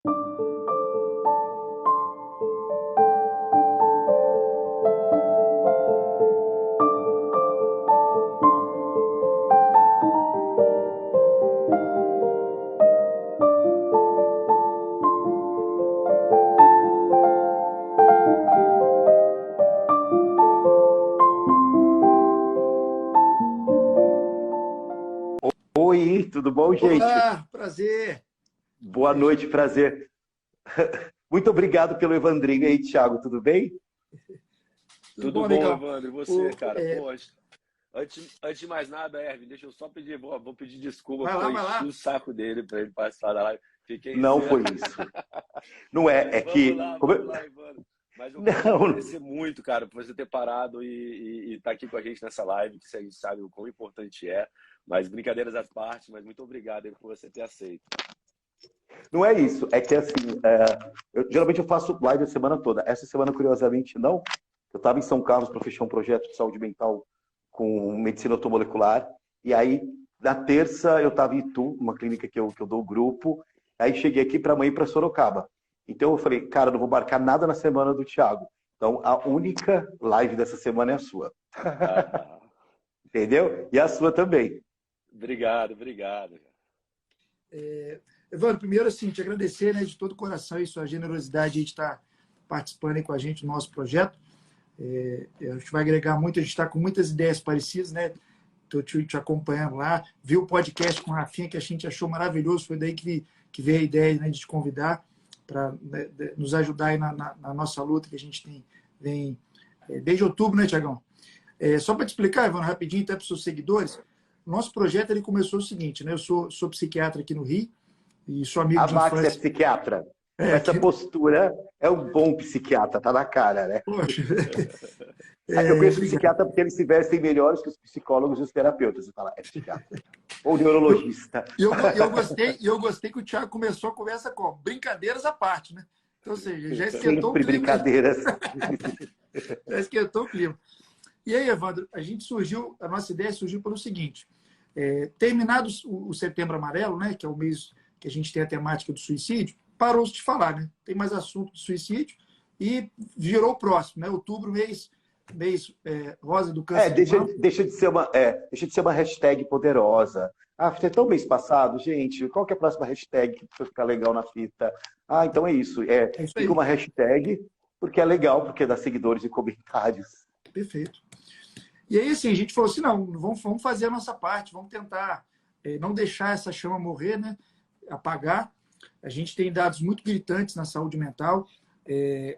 Oi, tudo bom, gente? Olá, prazer. Boa noite, prazer. Muito obrigado pelo Evandrinho aí, Thiago, tudo bem? Tudo Tudo bom, bom, amigão? Evandro? E você, O, cara? é, Pô, antes de mais nada, Erwin, deixa eu só pedir, vou pedir desculpa, vai porque lá, eu vai enchi o lá. saco dele para ele participar da live. Fiquei Não zero. foi isso. Não é, é que... Vamos lá, Evandro. Mas eu quero te Não, agradecer muito, cara, por você ter parado e estar aqui com a gente nessa live, que a gente sabe o quão importante é. Mas brincadeiras à parte, mas muito obrigado aí por você ter aceito. não é isso. É que assim, geralmente eu faço live a semana toda. Essa semana, curiosamente, não. Eu estava em São Carlos para fechar um projeto de saúde mental com medicina automolecular. E aí, na terça, eu estava em Itu, uma clínica que eu dou grupo. Aí cheguei aqui para amanhã ir para Sorocaba. Então eu falei, cara, não vou marcar nada na semana do Thiago. Então a única live dessa semana é a sua. Ah, Entendeu? E a sua também. obrigado. Evandro, primeiro, assim, te agradecer, né, de todo o coração e sua generosidade de estar participando aí com a gente do nosso projeto. A gente vai agregar muito, a gente está com muitas ideias parecidas, né? Estou te acompanhando lá. Vi o podcast com a Rafinha, que a gente achou maravilhoso. Foi daí que veio a ideia, né, de te convidar para, né, nos ajudar aí na nossa luta que a gente vem desde outubro, né, Tiagão? Só para te explicar, Evandro, rapidinho, até para os seus seguidores, o nosso projeto ele começou o seguinte, né? Eu sou psiquiatra aqui no Rio e sou amigo A de Max é infância. psiquiatra. Com essa Aqui, postura, é um bom psiquiatra, tá na cara, né? poxa, Eu conheço obrigado. psiquiatra porque eles se vestem melhores que os psicólogos e os terapeutas. Você fala, é psiquiatra. Ou neurologista. Eu gostei que o Thiago começou a conversa com brincadeiras à parte, né? Então, ou seja, já esquentou o Sempre clima aí. brincadeiras. Já esquentou o clima. E aí, Evandro, a nossa ideia surgiu pelo seguinte: terminado o Setembro Amarelo, né, que é o mês que a gente tem a temática do suicídio, parou-se de falar, né? Tem mais assunto de suicídio e virou o próximo, né? Outubro, mês rosa do câncer de mama. Deixa de ser uma hashtag poderosa. Ah, até o mês passado, gente, qual que é a próxima hashtag para ficar legal na fita? Ah, então é isso. É isso Fica aí. uma hashtag porque é legal, porque dá seguidores e comentários. Perfeito. E aí, assim, a gente falou assim, não, vamos fazer a nossa parte, vamos tentar não deixar essa chama morrer, né? Apagar. A gente tem dados muito gritantes na saúde mental.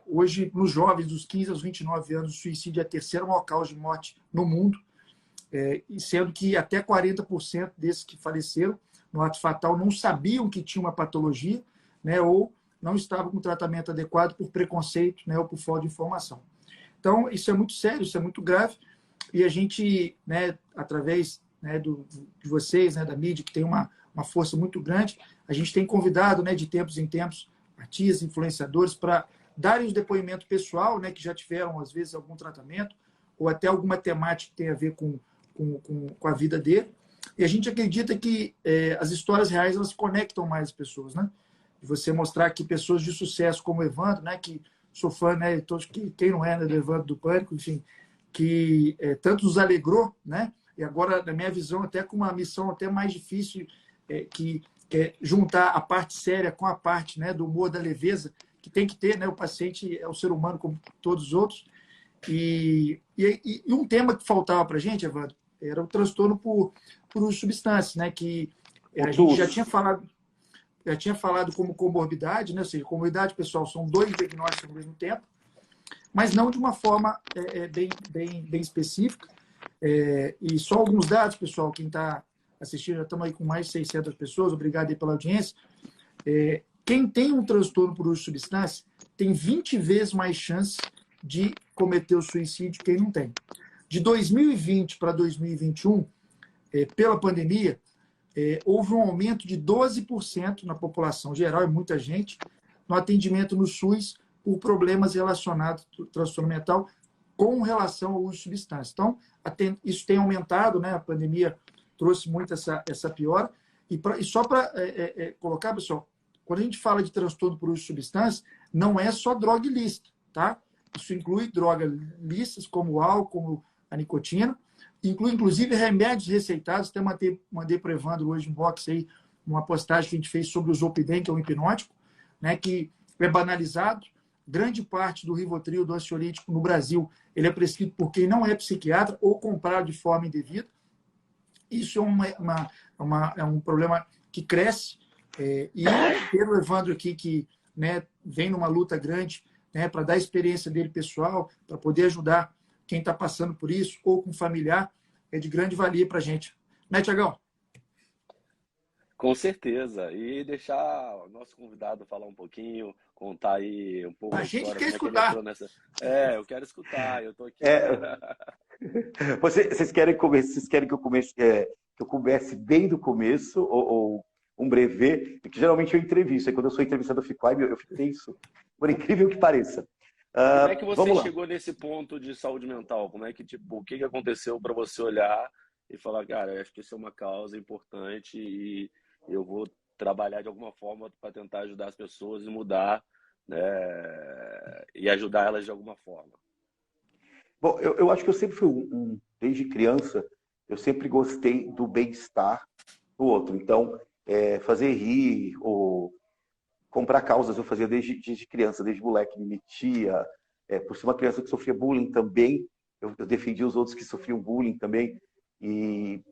Hoje, nos jovens dos 15 aos 29 anos, o suicídio é a terceira maior causa de morte no mundo, e sendo que até 40% desses que faleceram no ato fatal não sabiam que tinha uma patologia, né, ou não estavam com tratamento adequado por preconceito, né, ou por falta de informação. Então, isso é muito sério, isso é muito grave, e a gente, né, através, né, de vocês, né, da mídia, que tem uma força muito grande, a gente tem convidado, né, de tempos em tempos, artistas, influenciadores, para darem o depoimento pessoal, né, que já tiveram, às vezes, algum tratamento, ou até alguma temática que tem a ver com a vida dele. E a gente acredita que as histórias reais, elas conectam mais as pessoas, né? E você mostrar que pessoas de sucesso como o Evandro, né, que sou fã, né, de todos, quem não é, né, do Evandro do Pânico, enfim, que tanto nos alegrou, né? E agora, na minha visão, até com uma missão até mais difícil, que é juntar a parte séria com a parte, né, do humor, da leveza, que tem que ter, né? O paciente é um ser humano como todos os outros. E um tema que faltava para a gente, Evandro, era o transtorno por substâncias, né? Que a gente já tinha falado como comorbidade, né? Ou seja, comorbidade, pessoal, são dois diagnósticos ao mesmo tempo, mas não de uma forma bem específica. E só alguns dados, pessoal, quem está assistindo, já estamos aí com mais de 600 pessoas, obrigado aí pela audiência. Quem tem um transtorno por uso de substância tem 20 vezes mais chance de cometer o suicídio que quem não tem. De 2020 para 2021, pela pandemia, houve um aumento de 12% na população geral, é muita gente, no atendimento no SUS por problemas relacionados ao transtorno mental com relação ao uso de substância. Então, isso tem aumentado, né? A pandemia trouxe muito essa piora. E só para colocar, pessoal, quando a gente fala de transtorno por uso de substância, não é só droga ilícita, tá? Isso inclui drogas lícitas, como o álcool, como a nicotina, inclui inclusive remédios receitados. Até mandei para o Evandro hoje um box aí, uma postagem que a gente fez sobre o Zolpidem, que é um hipnótico, né, que é banalizado. Grande parte do Rivotril, do ansiolítico no Brasil, ele é prescrito por quem não é psiquiatra ou comprado de forma indevida. Isso é um problema que cresce. E ter o Evandro aqui, que, né, vem numa luta grande, né, para dar a experiência dele pessoal, para poder ajudar quem está passando por isso, ou com familiar, é de grande valia para a gente. Né, Tiagão? Com certeza. E deixar o nosso convidado falar um pouquinho, contar aí um pouco A a gente história, quer como é que ele escutar. entrou nessa. É, eu quero escutar, eu tô aqui. Vocês querem que eu comece, que eu comece bem do começo ou um brevê? Porque geralmente eu entrevisto, e quando eu sou entrevistado eu fico, eu fico tenso, por incrível que pareça. Como é que você Vamos lá. chegou nesse ponto de saúde mental? Como é que, tipo, o que aconteceu para você olhar e falar, cara, acho que isso é uma causa importante e eu vou trabalhar de alguma forma para tentar ajudar as pessoas e mudar, né, e ajudar elas de alguma forma? Bom, eu acho que eu sempre fui desde criança, eu sempre gostei do bem-estar do outro. Então, fazer rir ou comprar causas eu fazia desde criança, desde moleque, me metia. Por ser uma criança que sofria bullying também, eu defendia os outros que sofriam bullying também. E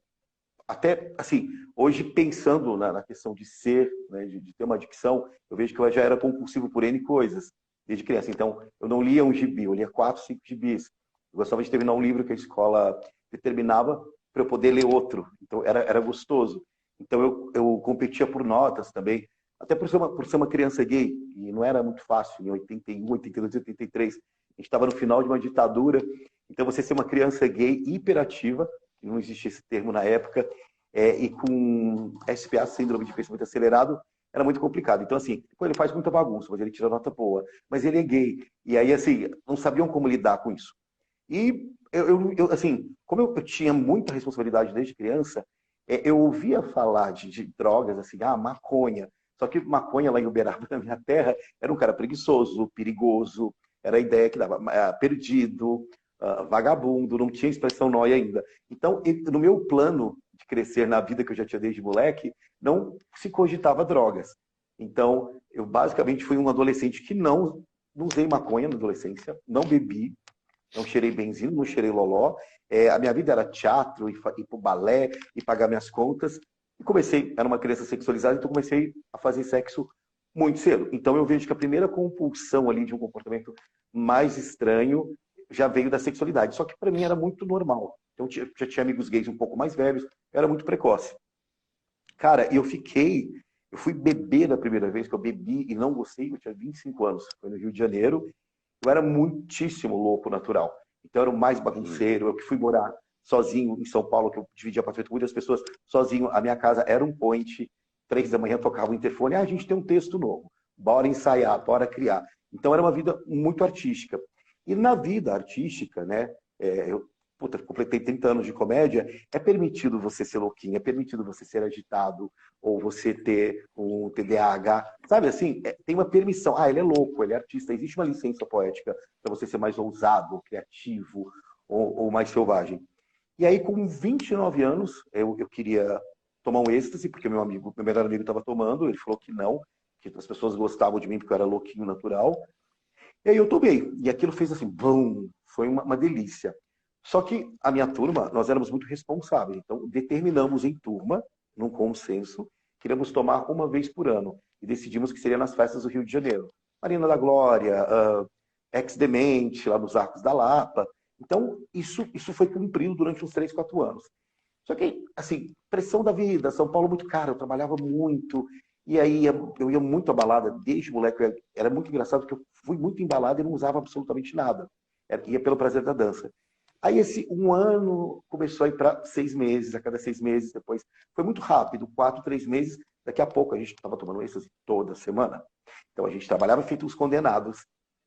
até, assim, hoje pensando na questão de ser, né, de ter uma adicção, eu vejo que eu já era compulsivo por N coisas, desde criança. Então, eu não lia um gibi, eu lia 4, 5 gibis. Eu gostava de terminar um livro que a escola determinava para eu poder ler outro. Então, era gostoso. Então, eu competia por notas também, até por ser uma criança gay, e não era muito fácil, em 81, 82, 83. A gente estava no final de uma ditadura, então você ser uma criança gay hiperativa, não existia esse termo na época, e com SPA, síndrome de pensamento acelerado, era muito complicado. Então, assim, ele faz muita bagunça, mas ele tira nota boa. Mas ele é gay. E aí, assim, não sabiam como lidar com isso. E, assim, como eu tinha muita responsabilidade desde criança, eu ouvia falar de drogas, assim, maconha. Só que maconha lá em Uberaba, na minha terra, era um cara preguiçoso, perigoso, era a ideia que dava perdido, vagabundo, não tinha expressão nóia ainda. Então, no meu plano de crescer na vida que eu já tinha desde moleque, não se cogitava drogas. Então, eu basicamente fui um adolescente que não usei maconha na adolescência, não bebi, não cheirei benzina, não cheirei loló. A minha vida era teatro, ir pro balé, e pagar minhas contas. E era uma criança sexualizada, então comecei a fazer sexo muito cedo. Então eu vejo que a primeira compulsão ali de um comportamento mais estranho já veio da sexualidade. Só que para mim era muito normal. Então já tinha amigos gays um pouco mais velhos, eu era muito precoce. Cara, eu fui beber a primeira vez que eu bebi e não gostei, eu tinha 25 anos, foi no Rio de Janeiro. Eu era muitíssimo louco natural. Então eu era o mais bagunceiro, eu que fui morar sozinho em São Paulo, que eu dividia apartamento com muitas pessoas, sozinho. A minha casa era um point, 3 da manhã tocava o interfone, a gente tem um texto novo, bora ensaiar, bora criar. Então era uma vida muito artística. E na vida artística, né, completei 30 anos de comédia, é permitido você ser louquinho, é permitido você ser agitado, ou você ter um TDAH, sabe assim? Tem uma permissão. Ele é louco, ele é artista. Existe uma licença poética para você ser mais ousado, criativo ou mais selvagem. E aí, com 29 anos, eu queria tomar um êxtase, porque meu melhor amigo estava tomando, ele falou que não, que as pessoas gostavam de mim porque eu era louquinho natural. E aí eu tomei. E aquilo fez assim, bum, foi uma delícia. Só que a minha turma, nós éramos muito responsáveis. Então, determinamos em turma, num consenso, que iríamos tomar uma vez por ano. E decidimos que seria nas festas do Rio de Janeiro. Marina da Glória, Ex-Demente, lá nos Arcos da Lapa. Então, isso foi cumprido durante uns 3, 4 anos. Só que, assim, pressão da vida, São Paulo muito caro, eu trabalhava muito. E aí eu ia muito abalada, desde moleque. Era muito engraçado porque eu fui muito embalado e não usava absolutamente nada. Ia pelo prazer da dança. Aí esse um ano começou a ir para 6 meses, a cada 6 meses depois. Foi muito rápido, 4, 3 meses. Daqui a pouco a gente estava tomando êxtase toda semana. Então a gente trabalhava feito uns condenados,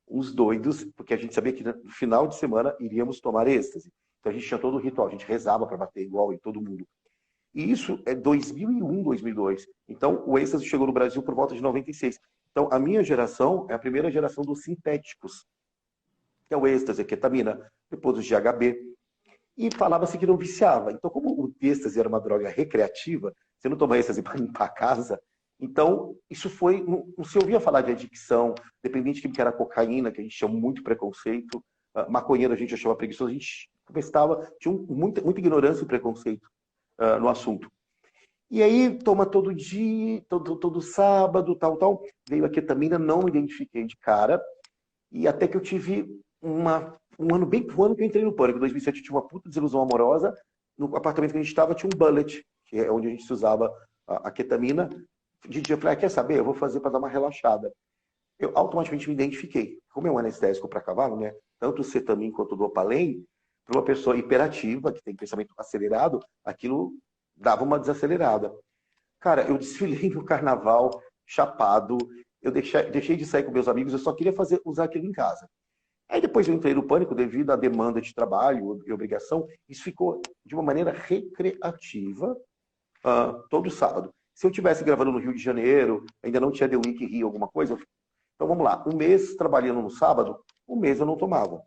uns doidos, porque a gente sabia que no final de semana iríamos tomar êxtase. Então a gente tinha todo o ritual, a gente rezava para bater igual em todo mundo. E isso é 2001, 2002. Então, o êxtase chegou no Brasil por volta de 96. Então, a minha geração é a primeira geração dos sintéticos, que é o êxtase, a ketamina, depois o GHB. E falava-se que não viciava. Então, como o êxtase era uma droga recreativa, você não toma êxtase para limpar a casa, então isso foi... Não se ouvia falar de adicção, dependente de que era cocaína, que a gente tinha muito preconceito, maconheiro a gente achava preguiçoso, a gente começava, tinha muita ignorância e preconceito no assunto. E aí, toma todo dia, todo sábado, tal. Veio a ketamina, não me identifiquei de cara. E até que eu tive um ano o ano que eu entrei no Pânico. Em 2007 eu tive uma puta desilusão amorosa. No apartamento que a gente estava tinha um bullet, que é onde a gente usava a ketamina. De dia eu falei, quer saber? Eu vou fazer para dar uma relaxada. Eu automaticamente me identifiquei. Como é um anestésico para cavalo, né? Tanto o cetamin quanto o dopalém, para uma pessoa hiperativa, que tem pensamento acelerado, aquilo dava uma desacelerada. Cara, eu desfilei no carnaval, chapado, eu deixei de sair com meus amigos, eu só queria usar aquilo em casa. Aí depois eu entrei no Pânico devido à demanda de trabalho e obrigação. Isso ficou de uma maneira recreativa todo sábado. Se eu estivesse gravando no Rio de Janeiro, ainda não tinha The Week Rio, alguma coisa, então vamos lá, um mês trabalhando no sábado, um mês eu não tomava.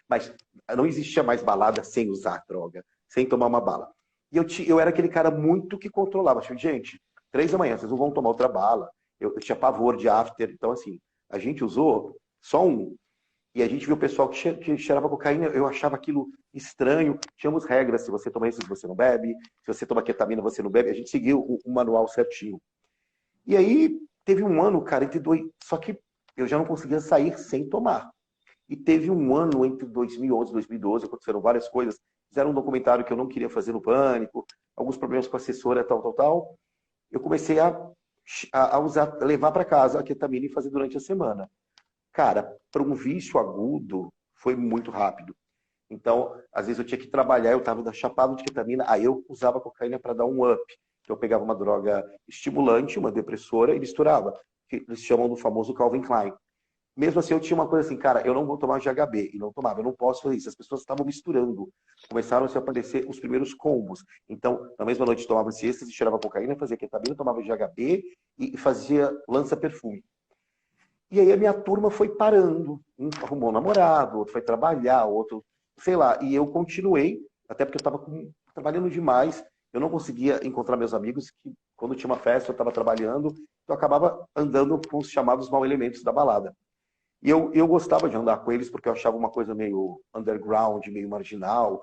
Mas não existia mais balada sem usar droga, sem tomar uma bala. E eu era aquele cara muito que controlava. Tipo, gente, 3 da manhã, vocês não vão tomar outra bala. Eu tinha pavor de after. Então, assim, a gente usou só um. E a gente viu o pessoal que cheirava cocaína, eu achava aquilo estranho. Tínhamos regras, se você toma isso, você não bebe. Se você toma ketamina, você não bebe. A gente seguiu o manual certinho. E aí, teve um ano, cara, entre dois... Só que eu já não conseguia sair sem tomar. E teve um ano entre 2011 e 2012, aconteceram várias coisas. Fizeram um documentário que eu não queria fazer no Pânico, alguns problemas com a assessora, tal. Eu comecei a levar para casa a ketamina e fazer durante a semana. Cara, para um vício agudo, foi muito rápido. Então, às vezes eu tinha que trabalhar, eu estava chapado de ketamina, aí eu usava cocaína para dar um up. Eu pegava uma droga estimulante, uma depressora, e misturava, que eles chamam do famoso Calvin Klein. Mesmo assim, eu tinha uma coisa assim, cara, eu não vou tomar GHB, e não tomava, eu não posso fazer isso. As pessoas estavam misturando, começaram a se aparecer os primeiros combos. Então, na mesma noite, tomava siestas e cheirava cocaína, fazia ketamina, tomava GHB e fazia lança-perfume. E aí a minha turma foi parando. Um arrumou um namorado, outro foi trabalhar, outro, sei lá. E eu continuei, até porque eu estava trabalhando demais. Eu não conseguia encontrar meus amigos, que quando tinha uma festa eu estava trabalhando, então eu acabava andando com os chamados mau elementos da balada. E eu gostava de andar com eles porque eu achava uma coisa meio underground, meio marginal,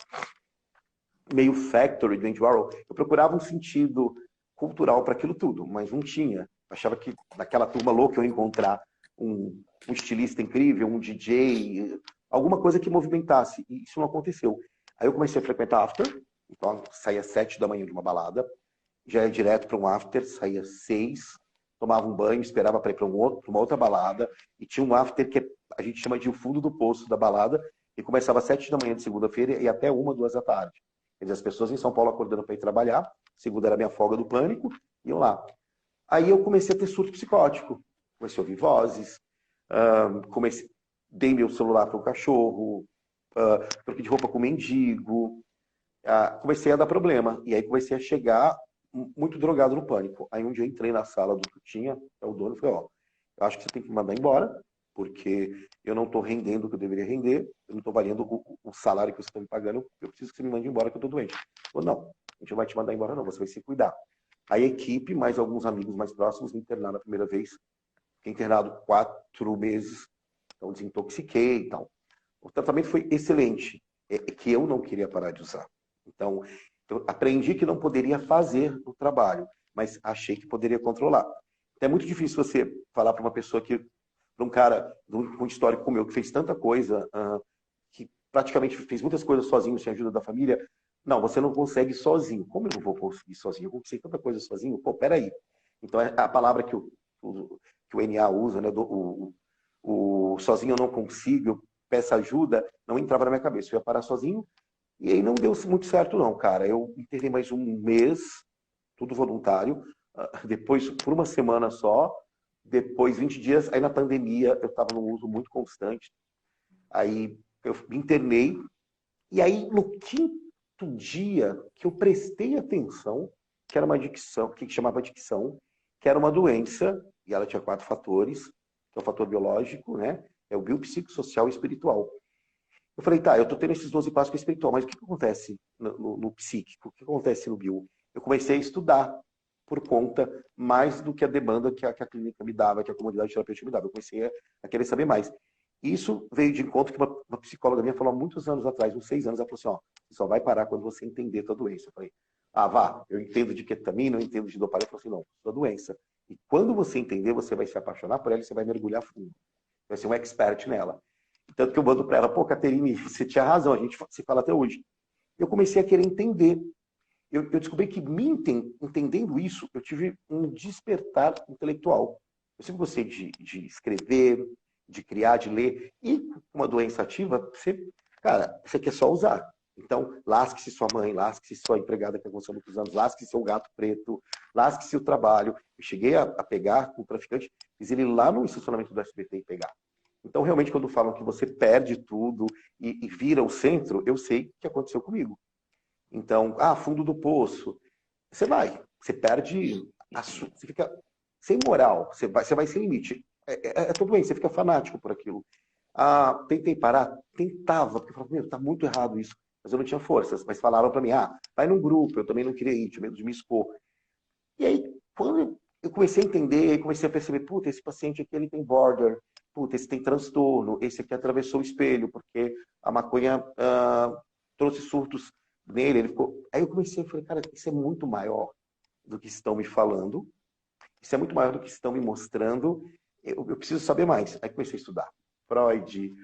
meio factory do Andy Warhol. Eu procurava um sentido cultural para aquilo tudo, mas não tinha. Eu achava que naquela turma louca eu ia encontrar um estilista incrível, um DJ, alguma coisa que movimentasse. E isso não aconteceu. Aí eu comecei a frequentar after, então saía às 7 da manhã de uma balada, já ia direto para um after, saía às 6, tomava um banho, esperava para ir para uma outra balada, e tinha um after que a gente chama de o fundo do poço da balada, e começava às 7 da manhã de segunda-feira e até 1, 2 da tarde. Quer dizer, as pessoas em São Paulo acordando para ir trabalhar, segunda era a minha folga do Pânico, iam lá. Aí eu comecei a ter surto psicótico, comecei a ouvir vozes, dei meu celular para o cachorro, troquei de roupa com o mendigo, comecei a dar problema. E aí comecei a chegar muito drogado no Pânico. Aí um dia eu entrei na sala do que tinha, o dono, e falei, ó, eu acho que você tem que me mandar embora, porque eu não estou rendendo o que eu deveria render, eu não estou valendo o salário que você está me pagando, eu preciso que você me mande embora, que eu estou doente. Ele falou, não, a gente não vai te mandar embora não, você vai se cuidar. A equipe, mais alguns amigos mais próximos, me internaram a primeira vez. Fiquei internado 4 meses, então desintoxiquei e tal. O tratamento foi excelente, que eu não queria parar de usar. Então, eu aprendi que não poderia fazer o trabalho, mas achei que poderia controlar. Então, é muito difícil você falar para uma pessoa para um cara com histórico como eu, que fez tanta coisa, que praticamente fez muitas coisas sozinho, sem ajuda da família. Não, você não consegue sozinho. Como eu não vou conseguir sozinho? Eu conquistei tanta coisa sozinho. Pô, peraí. Então, a palavra que o NA usa, né, o sozinho eu não consigo, eu peço ajuda, não entrava na minha cabeça. Eu ia parar sozinho. E aí não deu muito certo não, cara. Eu internei mais um mês, tudo voluntário. Depois, por uma semana só. Depois, 20 dias. Aí na pandemia, eu estava num uso muito constante. Aí eu me internei. E aí, no quinto dia que eu prestei atenção, que era uma adicção, que chamava adicção, que era uma doença, e ela tinha 4 fatores, que é o fator biológico, né? É o biopsicossocial e espiritual. Eu falei, tá, eu tô tendo esses 12 passos com o espiritual, mas o que acontece no psíquico? O que acontece no bio? Eu comecei a estudar por conta mais do que a demanda que a clínica me dava, que a comunidade terapêutica me dava. Eu comecei a querer saber mais. Isso veio de encontro que uma psicóloga minha falou há muitos anos atrás, uns 6 anos, ela falou assim, ó, você só vai parar quando você entender a tua doença. Eu falei, ah, vá, eu entendo de ketamina, eu entendo de dopamina. Ela falou assim, não, sua doença. E quando você entender, você vai se apaixonar por ela e você vai mergulhar fundo. Vai ser um expert nela. Tanto que eu mando para ela, pô, Caterine, você tinha razão, a gente se fala até hoje. Eu comecei a querer entender. Eu descobri que entendendo isso, eu tive um despertar intelectual. Eu sempre gostei de escrever, de criar, de ler. E uma doença ativa, você quer só usar. Então, lasque-se sua mãe, lasque-se sua empregada que aconteceu há muitos anos, lasque-se seu gato preto, lasque-se o trabalho. Eu cheguei a pegar com o traficante, fiz ele lá no estacionamento do SBT e pegar. Então, realmente, quando falam que você perde tudo e vira o centro, eu sei o que aconteceu comigo. Então, fundo do poço. Você perde, você fica sem moral, você vai sem limite. Tudo bem, você fica fanático por aquilo. Tentei parar, tentava, porque eu falava, meu, tá muito errado isso. Mas eu não tinha forças. Mas falavam para mim, vai num grupo, eu também não queria ir, tinha medo de me expor. E aí, quando eu comecei a entender, comecei a perceber, puta, esse paciente aqui, ele tem border, puta, esse tem transtorno, esse aqui atravessou o espelho, porque a maconha trouxe surtos nele, ele ficou... Aí eu comecei a falar, cara, isso é muito maior do que estão me falando, isso é muito maior do que estão me mostrando, eu preciso saber mais. Aí comecei a estudar Freud,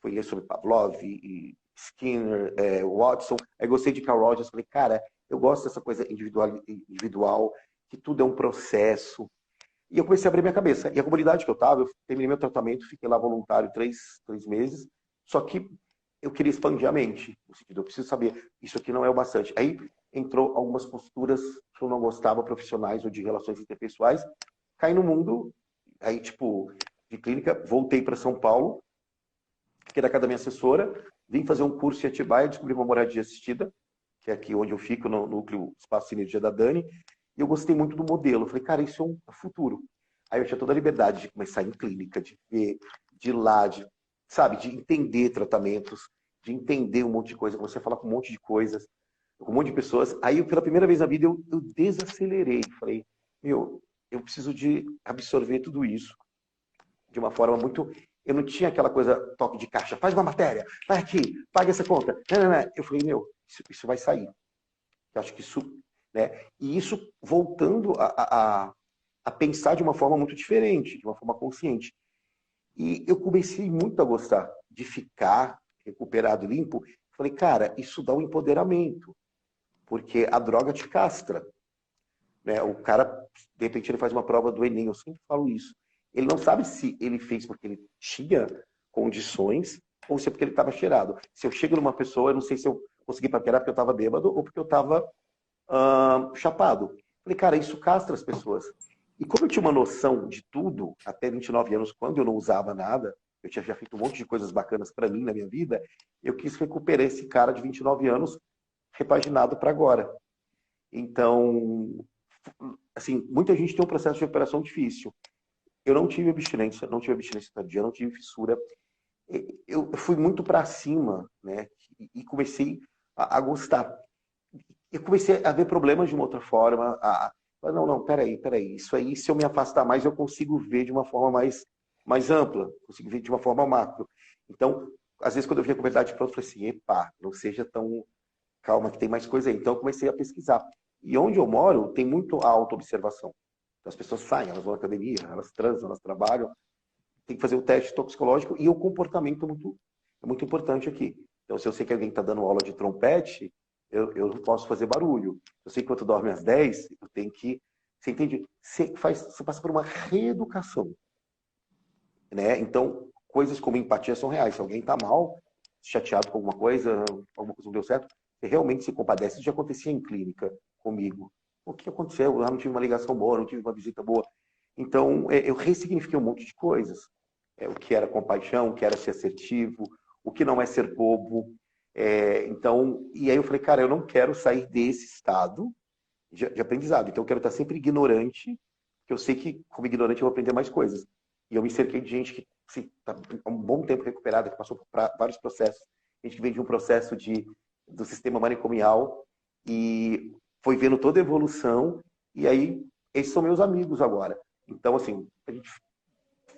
fui ler sobre Pavlov, e Skinner, Watson, aí gostei de Carl Rogers, falei, cara, eu gosto dessa coisa individual, que tudo é um processo. E eu comecei a abrir minha cabeça. E a comunidade que eu estava, eu terminei meu tratamento, fiquei lá voluntário 3 meses, só que eu queria expandir a mente, no sentido, eu preciso saber, isso aqui não é o bastante. Aí entrou algumas posturas que eu não gostava, profissionais ou de relações interpessoais, caí no mundo, aí tipo, de clínica, voltei para São Paulo, fiquei na casa da minha assessora, vim fazer um curso em Atibaia, descobri uma moradia assistida, que é aqui onde eu fico, no núcleo Espaço Sinergia da Dani, e eu gostei muito do modelo. Eu falei, cara, isso é um futuro. Aí eu tinha toda a liberdade de começar em clínica, de ver, de ir lá, de entender tratamentos, de entender um monte de coisa, você falar com um monte de coisas, com um monte de pessoas. Aí, pela primeira vez na vida, eu desacelerei. Falei, meu, eu preciso de absorver tudo isso de uma forma muito... Eu não tinha aquela coisa, toque de caixa, faz uma matéria, vai aqui, paga essa conta. Não. Eu falei, meu, isso vai sair. Eu acho que isso... Né? E isso voltando a pensar de uma forma muito diferente, de uma forma consciente. E eu comecei muito a gostar de ficar recuperado, limpo. Falei, cara, isso dá um empoderamento, porque a droga te castra. Né? O cara, de repente, ele faz uma prova do Enem, eu sempre falo isso. Ele não sabe se ele fez porque ele tinha condições ou se é porque ele estava cheirado. Se eu chego numa pessoa, eu não sei se eu consegui paquerar porque eu estava bêbado ou porque eu estava chapado. Falei, cara, isso castra as pessoas. E como eu tinha uma noção de tudo, até 29 anos, quando eu não usava nada, eu tinha já feito um monte de coisas bacanas para mim na minha vida, eu quis recuperar esse cara de 29 anos repaginado para agora. Então, assim, muita gente tem um processo de recuperação difícil. Eu não tive abstinência tardia, não tive fissura. Eu fui muito para cima, né? E comecei a gostar. Eu comecei a ver problemas de uma outra forma. Não, peraí. Isso aí, se eu me afastar mais, eu consigo ver de uma forma mais ampla. Consigo ver de uma forma macro. Então, às vezes, quando eu via com verdade pronta, eu falei assim, epa, não seja tão... Calma, que tem mais coisa aí. Então, eu comecei a pesquisar. E onde eu moro, tem muito auto-observação. Então, as pessoas saem, elas vão à academia, elas transam, elas trabalham. Tem que fazer o teste toxicológico e o comportamento é muito importante aqui. Então, se eu sei que alguém está dando aula de trompete, eu não posso fazer barulho. Eu sei que quando dorme às 10, eu tenho que... Você entende? Você passa por uma reeducação. Né? Então, coisas como empatia são reais. Se alguém está mal, chateado com alguma coisa não deu certo, você realmente se compadece. Isso já acontecia em clínica comigo. O que aconteceu? Eu não tive uma ligação boa, não tive uma visita boa. Então, eu ressignifiquei um monte de coisas. O que era compaixão, o que era ser assertivo, o que não é ser bobo. Então, e aí eu falei, cara, eu não quero sair desse estado de aprendizado. Então, eu quero estar sempre ignorante, porque eu sei que, como ignorante, eu vou aprender mais coisas. E eu me cerquei de gente que está há um bom tempo recuperada, que passou por vários processos. Gente que vem de um processo do sistema manicomial e foi vendo toda a evolução. E aí, esses são meus amigos agora. Então, assim, a gente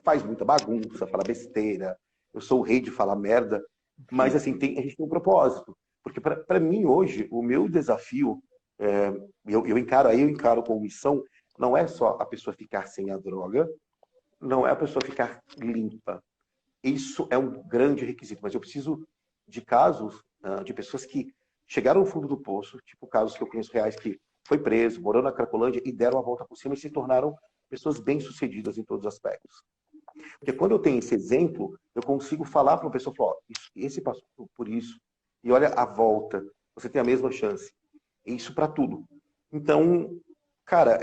faz muita bagunça, fala besteira. Eu sou o rei de falar merda. Mas, assim, a gente tem um propósito. Porque, para mim, hoje, o meu desafio, eu encaro como missão, não é só a pessoa ficar sem a droga, não é a pessoa ficar limpa. Isso é um grande requisito. Mas eu preciso de casos de pessoas que chegaram no fundo do poço, tipo casos que eu conheço reais que foi preso, morou na Cracolândia e deram a volta por cima e se tornaram pessoas bem-sucedidas em todos os aspectos. Porque quando eu tenho esse exemplo, eu consigo falar para uma pessoa, falar, esse passou por isso, e olha a volta, você tem a mesma chance. Isso para tudo. Então, cara,